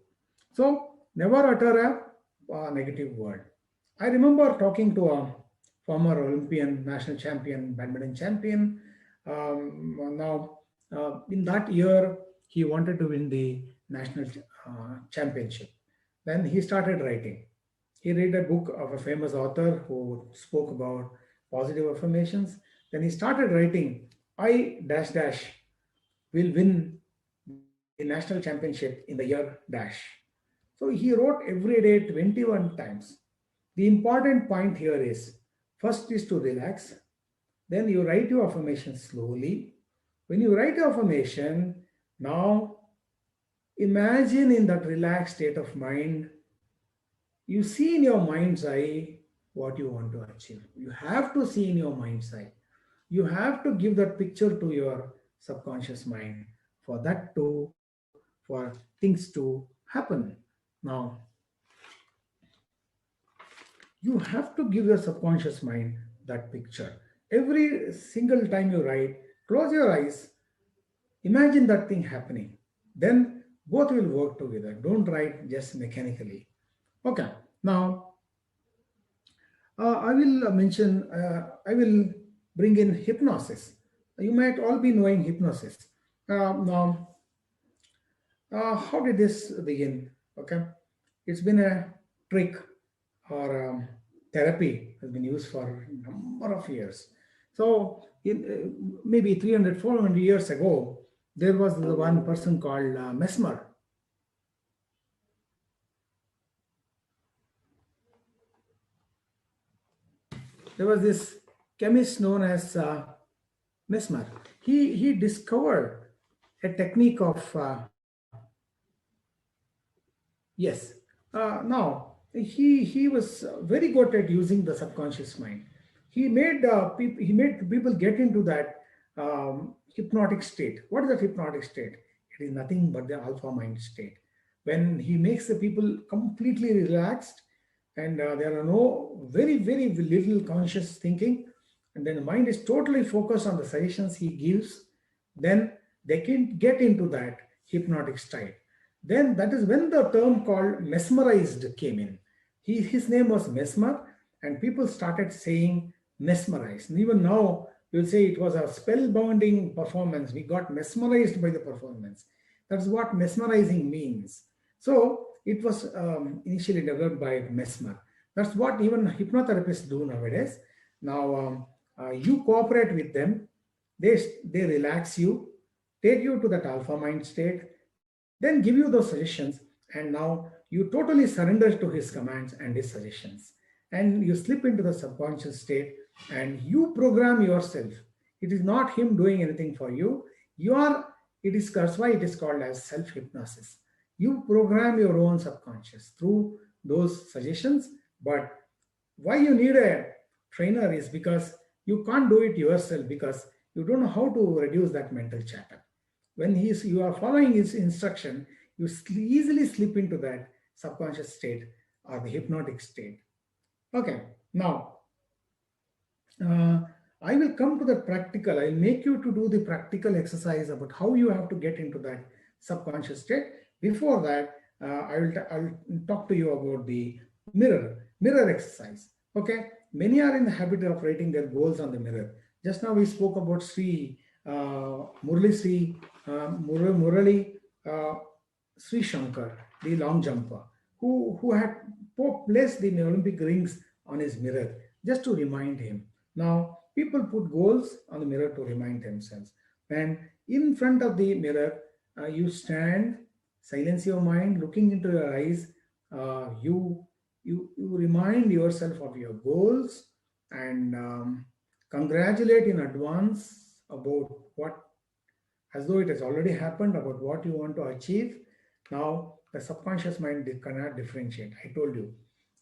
So never utter a negative word. I remember talking to a former Olympian, national champion, badminton champion. Now, in that year, he wanted to win the national championship. Then he started writing. He read a book of a famous author who spoke about positive affirmations. Then he started writing, I dash dash will win the national championship in the year dash. So he wrote every day 21 times. The important point here is, first is to relax, then you write your affirmation slowly. When you write your affirmation, now imagine in that relaxed state of mind, you see in your mind's eye what you want to achieve. You have to see in your mind's eye. You have to give that picture to your subconscious mind for that to, for things to happen. Now, you have to give your subconscious mind that picture. Every single time you write, close your eyes, imagine that thing happening. Then both will work together. Don't write just mechanically. Okay, now I will bring in hypnosis. You might all be knowing hypnosis. Now, how did this begin? Okay, it's been a trick or therapy has been used for a number of years. So, maybe 300, 400 years ago, there was the one person called Mesmer. There was this chemist known as Mesmer. He discovered a technique of yes. Now he was very good at using the subconscious mind. He made people get into that hypnotic state. What is that hypnotic state? It is nothing but the alpha mind state. When he makes the people completely relaxed, and there are no very little conscious thinking, and then the mind is totally focused on the suggestions he gives, then they can get into that hypnotic state. Then that is when the term called mesmerized came in. His name was Mesmer, and people started saying mesmerized. And even now, you'll say it was a spellbinding performance. We got mesmerized by the performance. That's what mesmerizing means. So it was initially developed by Mesmer. That's what even hypnotherapists do nowadays. Now, you cooperate with them, they relax you, take you to that alpha mind state, then give you those suggestions, and now you totally surrender to his commands and his suggestions, and you slip into the subconscious state, and you program yourself. It is not him doing anything for you. You are, it is, that's why it is called as self hypnosis. You program your own subconscious through those suggestions. But why you need a trainer is because you can't do it yourself, because you don't know how to reduce that mental chatter. When you are following his instruction, you easily slip into that subconscious state or the hypnotic state. Okay, now uh, I will come to the practical. I'll make you to do the practical exercise about how you have to get into that subconscious state. Before that, I'll talk to you about the mirror exercise. Okay, many are in the habit of writing their goals on the mirror. Just now we spoke about Sri Murali uh, Sri Shankar, the long jumper, who had placed the Olympic rings on his mirror just to remind him. Now, people put goals on the mirror to remind themselves. And in front of the mirror, you stand, silence your mind, looking into your eyes. You remind yourself of your goals, and congratulate in advance about what, as though it has already happened, about what you want to achieve. Now, the subconscious mind cannot differentiate. I told you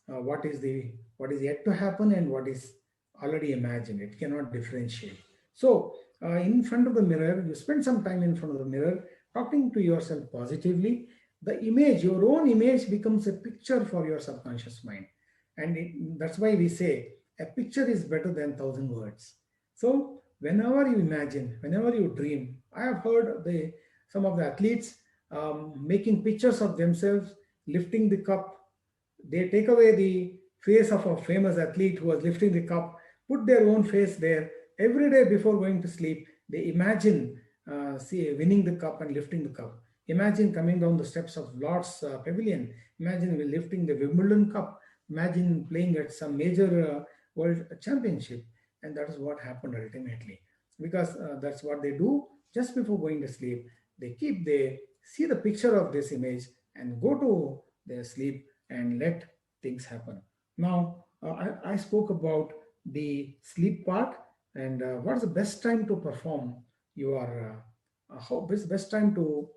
what is yet to happen and what is already imagined. It cannot differentiate. So, in front of the mirror, you spend some time in front of the mirror, talking to yourself positively. The image, your own image, becomes a picture for your subconscious mind, and that's why we say a picture is better than thousand words. So, whenever you imagine, whenever you dream, I have heard some of the athletes making pictures of themselves lifting the cup. They take away the face of a famous athlete who was lifting the cup, put their own face there. Every day before going to sleep, they imagine winning the cup and lifting the cup. Imagine coming down the steps of Lord's Pavilion. Imagine lifting the Wimbledon Cup. Imagine playing at some major world championship. And that is what happened ultimately. Because that's what they do just before going to sleep. They see the picture of this image and go to their sleep and let things happen. Now, I spoke about the sleep part, and what's the best time to perform your, best time to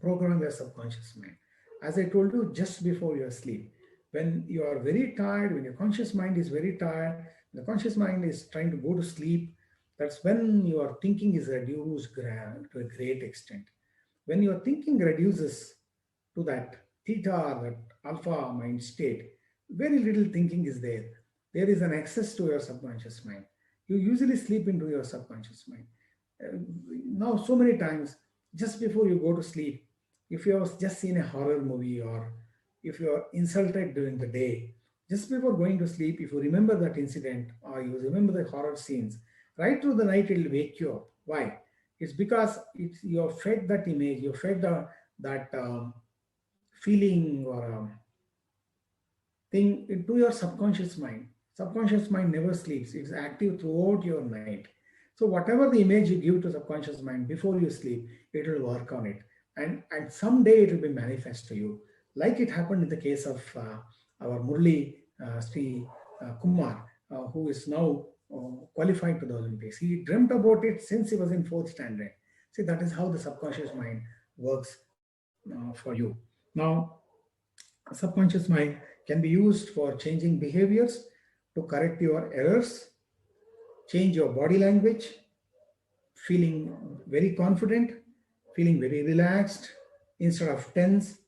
program your subconscious mind. As I told you, just before your sleep, when you are very tired, when your conscious mind is very tired, the conscious mind is trying to go to sleep, that's when your thinking is reduced to a great extent. When your thinking reduces to that theta or that alpha mind state, very little thinking is there. There is an access to your subconscious mind. You usually sleep into your subconscious mind. Now, so many times, just before you go to sleep, if you have just seen a horror movie, or if you are insulted during the day, just before going to sleep, if you remember that incident or you remember the horror scenes, right through the night it will wake you up. Why? It's because you have fed that image, you fed that feeling or thing into your subconscious mind. Subconscious mind never sleeps, it's active throughout your night. So whatever the image you give to subconscious mind before you sleep, it will work on it, and someday it will be manifest to you, like it happened in the case of our Murli Sri Kumar, who is now qualified to the Olympics. He dreamt about it since he was in fourth standard. See, that is how the subconscious mind works for you. Now, subconscious mind can be used for changing behaviors, to correct your errors, change your body language, feeling very confident, feeling very relaxed instead of tense.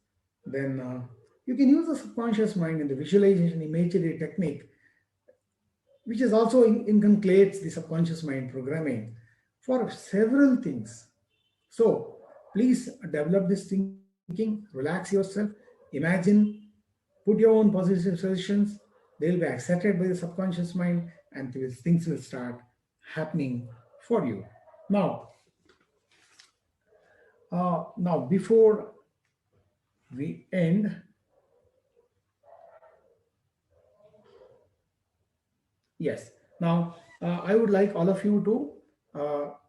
Then you can use the subconscious mind in the visualization imagery technique, which is also inculcates the subconscious mind programming for several things. So please develop this thinking, relax yourself, imagine, put your own positive suggestions. They'll be accepted by the subconscious mind, and things will start happening for you. Now, before we end, yes. Now, I would like all of you to,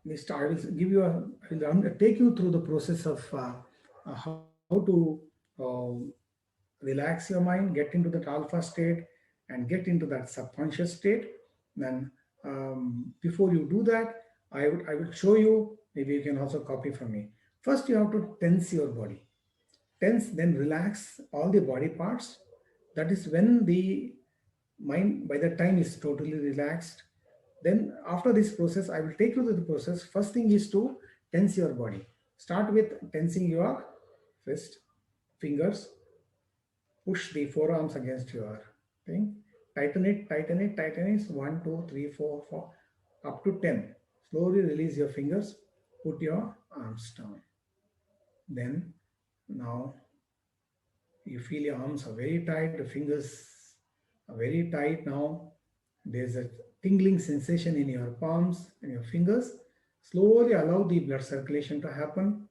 Mr. I will give you a, I will take you through the process of how to uh, relax your mind, get into that alpha state and get into that subconscious state. Then before you do that, I will show you, maybe you can also copy from me. First you have to tense your body. Tense, then relax all the body parts. That is when the mind by the time is totally relaxed. Then after this process, I will take you to the process. First thing is to tense your body. Start with tensing your fist, fingers. Push the forearms against your thing. Tighten it, tighten it, tighten it. 1, 2, 3, 4, 4, up to 10. Slowly release your fingers. Put your arms down. Then now you feel your arms are very tight, the fingers are very tight now. There's a tingling sensation in your palms and your fingers. Slowly allow the blood circulation to happen.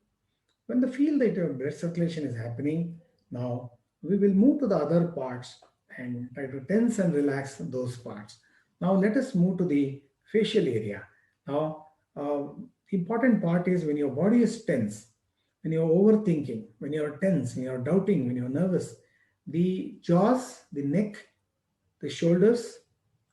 When the feel that your blood circulation is happening, now we will move to the other parts and try to tense and relax those parts. Now let us move to the facial area. Now, the important part is when your body is tense, when you're overthinking, when you're tense, when you're doubting, when you're nervous, the jaws, the neck, the shoulders,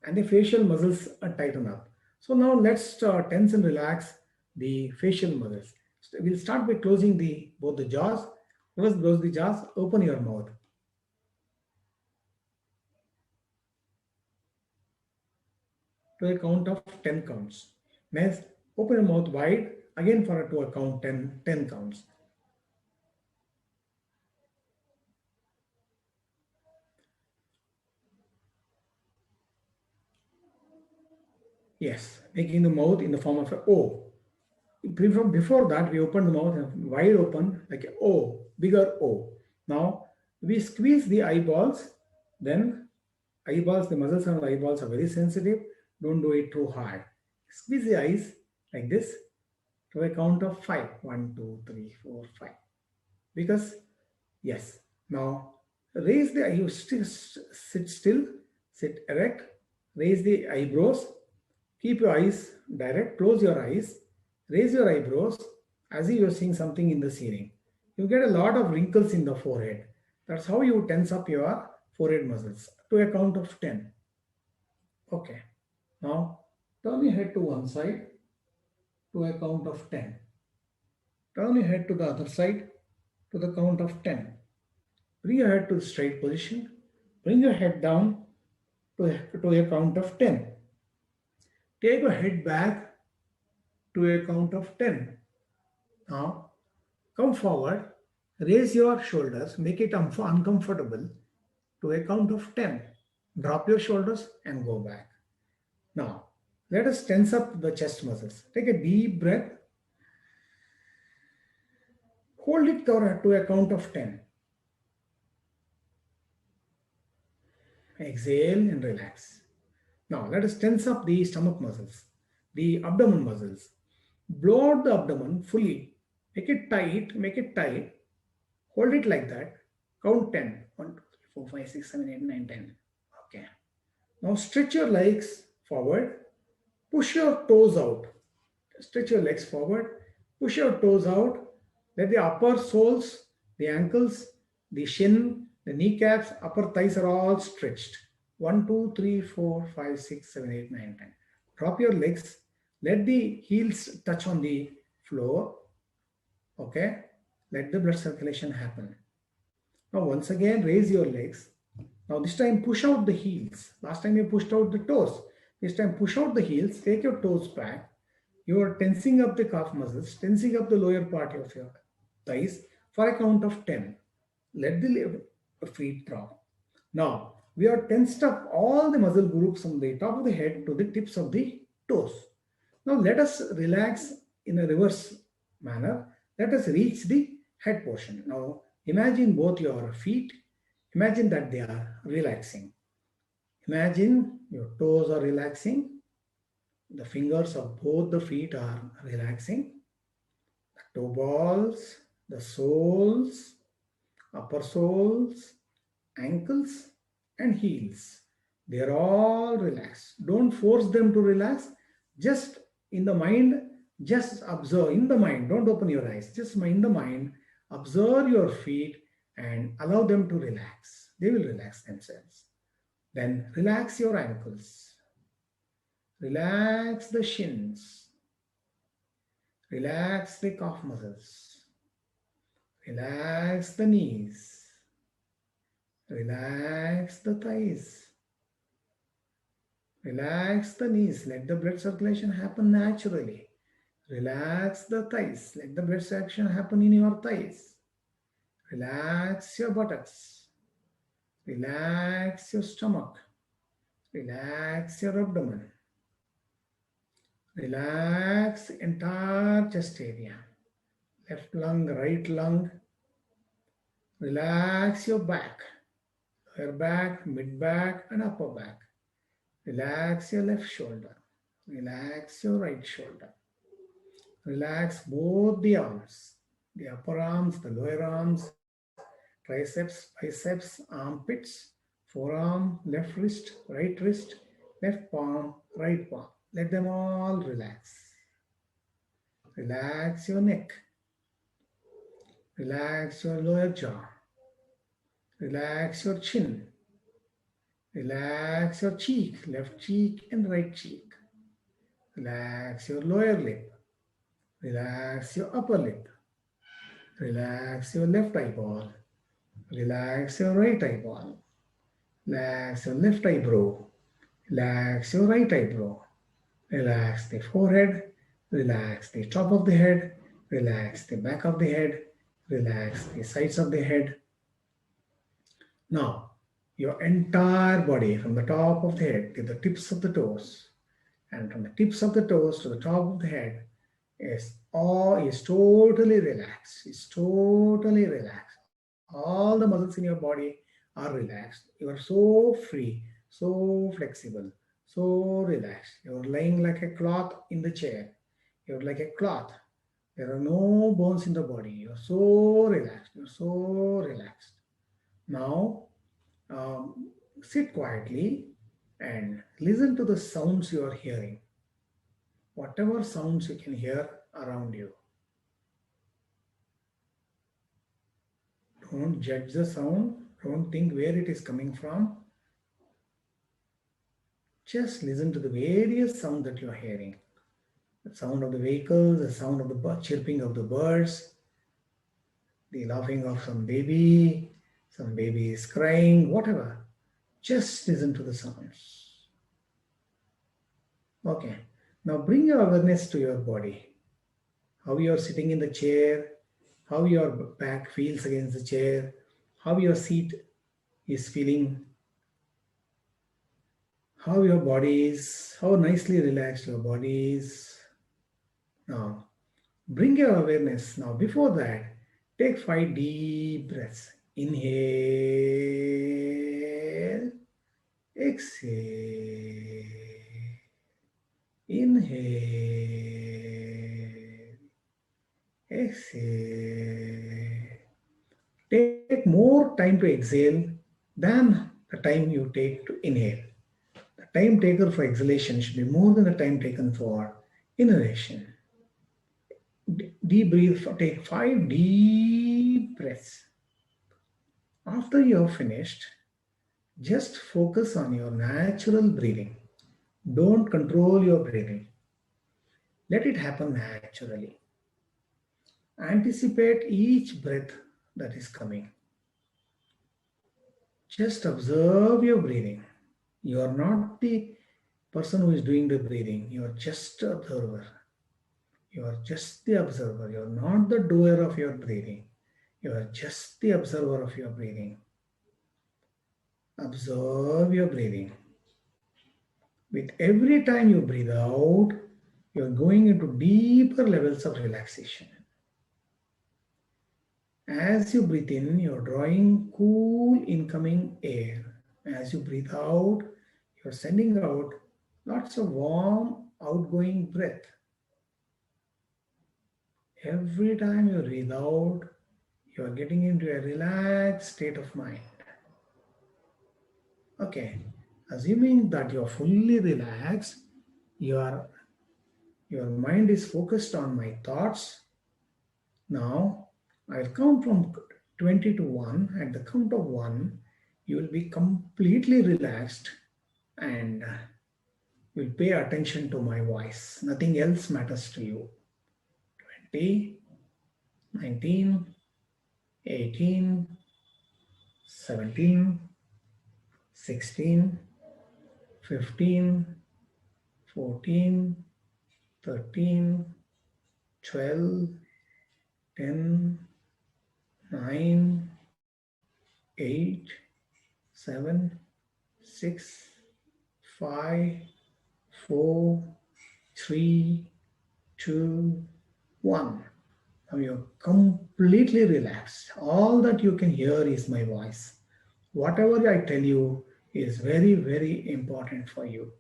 and the facial muscles are tighten up. So now let's tense and relax the facial muscles. So we'll start by closing the both the jaws. First, close the jaws. Open your mouth to a count of 10 counts. Next, open your mouth wide again for to a count 10, 10 counts. Yes, making the mouth in the form of a O. Before that, we open the mouth wide open like a O, bigger O. Now we squeeze the eyeballs. Then eyeballs, the muscles around the eyeballs are very sensitive. Don't do it too hard. Squeeze the eyes like this to a count of 5. 1, 2, 3, 4, 5. Because yes. Now raise the eye. You sit still, sit erect. Raise the eyebrows. Keep your eyes direct. Close your eyes. Raise your eyebrows as if you're seeing something in the ceiling. You get a lot of wrinkles in the forehead. That's how you tense up your forehead muscles to a count of 10. Okay. Now turn your head to one side to a count of 10. Turn your head to the other side to the count of 10. Bring your head to the straight position. Bring your head down to a count of 10. Take your head back to a count of 10. Now come forward, raise your shoulders, make it uncomfortable to a count of 10. Drop your shoulders and go back. Now let us tense up the chest muscles. Take a deep breath. Hold it to a count of 10. Exhale and relax. Now let us tense up the stomach muscles, the abdomen muscles. Blow out the abdomen fully. Make it tight, make it tight. Hold it like that. Count 10. 1, 2, 3, 4, 5, 6, 7, 8, 9, 10. Okay. Now stretch your legs forward. Push your toes out. Stretch your legs forward. Push your toes out. Let the upper soles, the ankles, the shin, the kneecaps, upper thighs are all stretched. 1, 2, 3, 4, 5, 6, 7, 8, 9, 10. Drop your legs. Let the heels touch on the floor. Okay. Let the blood circulation happen. Now once again raise your legs. Now this time push out the heels. Last time you pushed out the toes. This time push out the heels. Take your toes back. You are tensing up the calf muscles, tensing up the lower part of your thighs for a count of 10. Let the feet drop. Now we are tensed up all the muscle groups from the top of the head to the tips of the toes. Now let us relax in a reverse manner. Let us reach the head portion. Now imagine both your feet. Imagine that they are relaxing. Imagine your toes are relaxing. The fingers of both the feet are relaxing. The toe balls, the soles, upper soles, ankles, and heels. They are all relaxed. Don't force them to relax. Just in the mind, just observe in the mind. Don't open your eyes. Just in the mind, observe your feet and allow them to relax. They will relax themselves. Then relax your ankles. Relax the shins. Relax the calf muscles. Relax the knees. Relax the thighs. Relax the knees. Let the blood circulation happen naturally. Relax the thighs. Let the blood circulation happen in your thighs. Relax your buttocks. Relax your stomach. Relax your abdomen. Relax the entire chest area. Left lung, right lung. Relax your back. Lower back, mid back, and upper back. Relax your left shoulder. Relax your right shoulder. Relax both the arms, the upper arms, the lower arms, triceps, biceps, armpits, forearm, left wrist, left palm, right palm. Let them all relax. Relax your neck. Relax your lower jaw. Relax your chin. Relax your cheek, left cheek and right cheek. Relax your lower lip. Relax your upper lip. Relax your left eyeball. Relax your right eyeball. Relax your left eyebrow. Relax your right eyebrow. Relax the forehead. Relax the top of the head. Relax the back of the head. Relax the sides of the head. Now, your entire body from the top of the head to the tips of the toes, and from the tips of the toes to the top of the head is totally relaxed. It's totally relaxed. All the muscles in your body are relaxed. You are so free, so flexible, so relaxed. You're lying like a cloth in the chair. You're like a cloth. There are no bones in the body. You're so relaxed. You're so relaxed. Now, sit quietly and listen to the sounds you are hearing. Whatever sounds you can hear around you. Don't judge the sound. Don't think where it is coming from. Just listen to the various sounds that you are hearing. The sound of the vehicles, the sound of the chirping of the birds, the laughing of some baby is crying, whatever. Just listen to the sounds. Okay. Now bring your awareness to your body. How you are sitting in the chair, how your back feels against the chair, how your seat is feeling, how your body is, how nicely relaxed your body is. Now, bring your awareness. Now, before that, take 5 deep breaths. Inhale, exhale, inhale, exhale. Take more time to exhale than the time you take to inhale. The time taken for exhalation should be more than the time taken for inhalation. Deep breathe, take 5 deep breaths. After you have finished, just focus on your natural breathing. Don't control your breathing. Let it happen naturally. Anticipate each breath that is coming. Just observe your breathing. You are not the person who is doing the breathing. You are just the observer. You are just the observer. You are not the doer of your breathing. You are just the observer of your breathing. Observe your breathing. With every time you breathe out, you are going into deeper levels of relaxation. As you breathe in, you are drawing cool incoming air. As you breathe out, you are sending out lots of warm outgoing breath. Every time you breathe out, you are getting into a relaxed state of mind. Okay, assuming that you are fully relaxed, your mind is focused on my thoughts. Now, I will count from 20 to 1. At the count of 1, you will be completely relaxed and will pay attention to my voice. Nothing else matters to you. 20, 19, 18, 17, 16, 15, 14, 13, 12, 10, 9, 8, 7, 6, 5, 4, 3, 2, 1. Now you're completely relaxed. All that you can hear is my voice. Whatever I tell you is very, very important for you.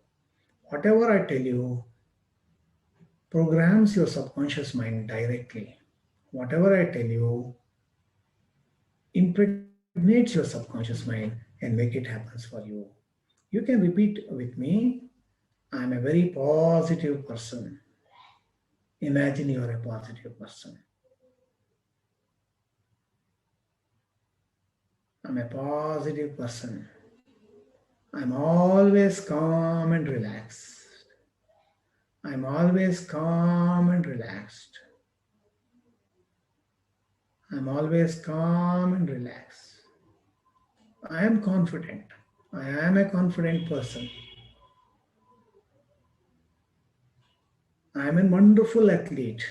Whatever I tell you programs your subconscious mind directly. Whatever I tell you impregnates your subconscious mind and make it happen for you. You can repeat with me, I'm a very positive person. Imagine you are a positive person. I'm a positive person. I'm always calm and relaxed. I'm always calm and relaxed. I'm always calm and relaxed. I am confident. I am a confident person. I am a wonderful athlete.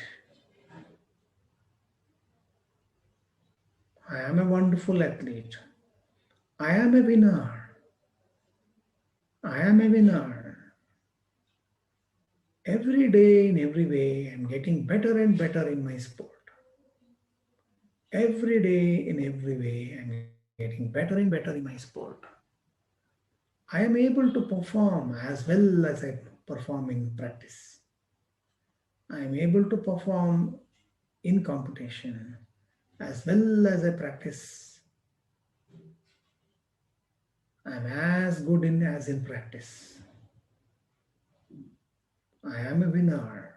I am a wonderful athlete. I am a winner. I am a winner. Every day, in every way, I'm getting better and better in my sport. Every day, in every way, I'm getting better and better in my sport. I am able to perform as well as I perform in practice. I am able to perform in competition as well as I practice. I am as good in as in practice. I am a winner.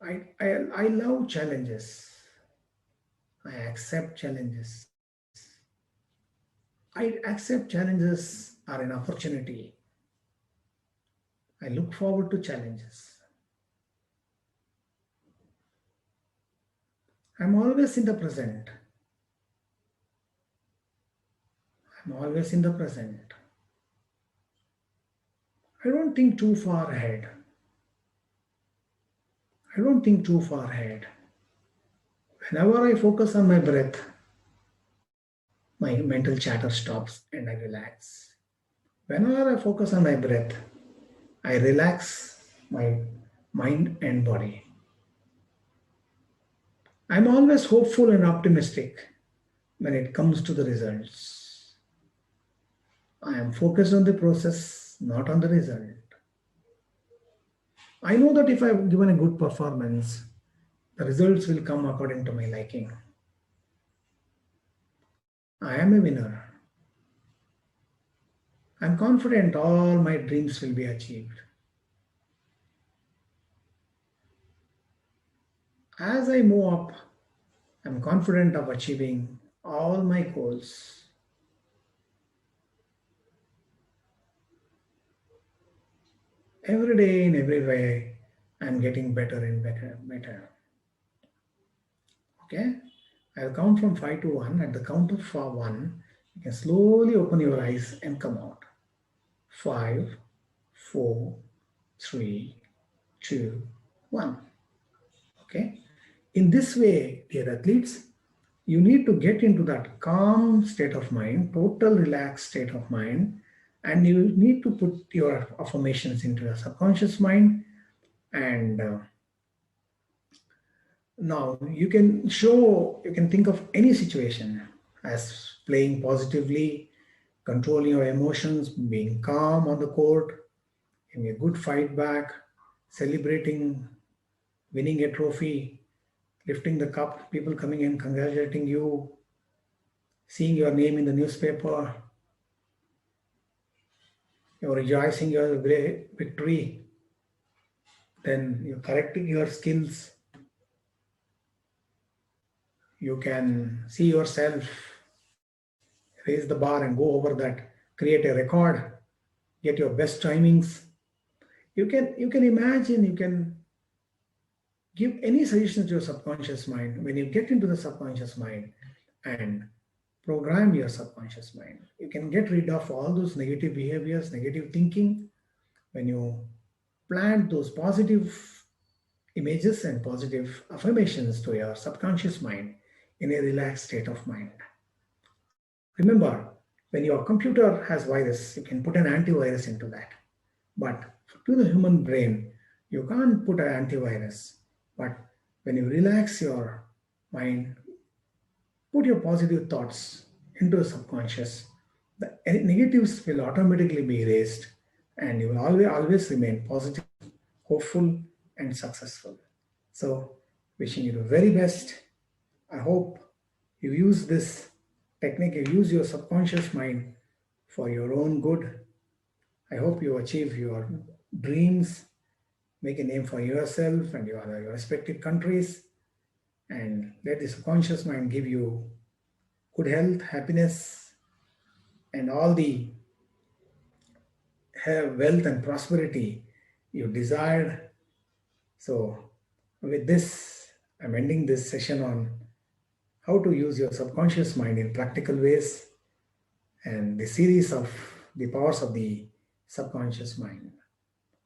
I love challenges. I accept challenges. I accept challenges are an opportunity. I look forward to challenges. I'm always in the present. I'm always in the present. I don't think too far ahead. I don't think too far ahead. Whenever I focus on my breath, my mental chatter stops and I relax. Whenever I focus on my breath, I relax my mind and body. I'm always hopeful and optimistic when it comes to the results. I am focused on the process, not on the result. I know that if I've given a good performance, the results will come according to my liking. I am a winner. I'm confident all my dreams will be achieved. As I move up, I'm confident of achieving all my goals. Every day in every way, I'm getting better and better. Okay? I'll count from 5 to 1. At the count of 1, you can slowly open your eyes and come out. 5, 4, 3, 2, 1. Okay? In this way, dear athletes, you need to get into that calm state of mind, total relaxed state of mind, and you need to put your affirmations into your subconscious mind. And now you can think of any situation as playing positively, controlling your emotions, being calm on the court, having a good fight back, celebrating, winning a trophy, lifting the cup, people coming in congratulating you, seeing your name in the newspaper, you're rejoicing your victory, then you're correcting your skills, You can see yourself, raise the bar and go over that, create a record, get your best timings. You can imagine, you can give any suggestions to your subconscious mind. When you get into the subconscious mind and program your subconscious mind, you can get rid of all those negative behaviors, negative thinking. When you plant those positive images and positive affirmations to your subconscious mind in a relaxed state of mind. Remember, when your computer has virus, you can put an antivirus into that. But to the human brain, you can't put an antivirus. But when you relax your mind, put your positive thoughts into the subconscious, the negatives will automatically be erased and you will always remain positive, hopeful, and successful. So, wishing you the very best. I hope you use this technique, you use your subconscious mind for your own good. I hope you achieve your dreams, make a name for yourself and your respective countries, and let the subconscious mind give you good health, happiness, and all the wealth and prosperity you desired. So, with this, I'm ending this session on how to use your subconscious mind in practical ways and the series of the powers of the subconscious mind.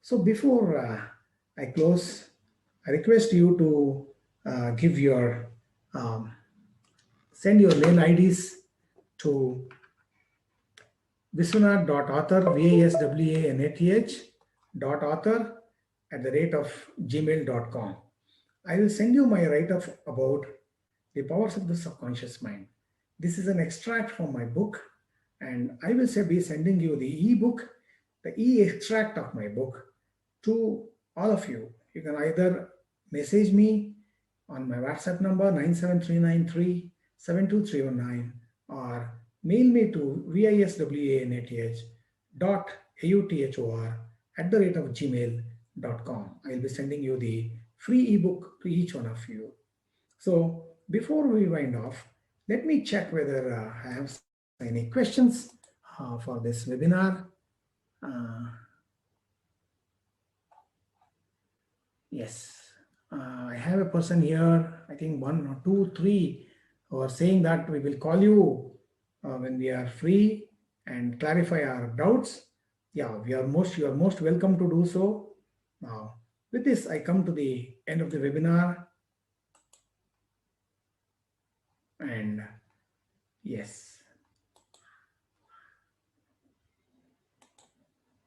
So, before I close, I request you to give your send your mail IDs to viswanath.author, VASWANATH .author@gmail.com. I will send you my write-up about the powers of the subconscious mind. This is an extract from my book, and I will be sending you the e-book, the e-extract of my book to all of you. You can either message me on my WhatsApp number 97393 or mail me to viswanath.author@gmail.com. I'll be sending you the free ebook to each one of you. So before we wind off, let me check whether I have any questions for this webinar. Yes, I have a person here, I think 1 or 2, 3, who are saying that we will call you when we are free and clarify our doubts. Yeah, you are most welcome to do so. Now, with this, I come to the end of the webinar. And yes,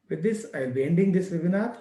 with this, I'll be ending this webinar.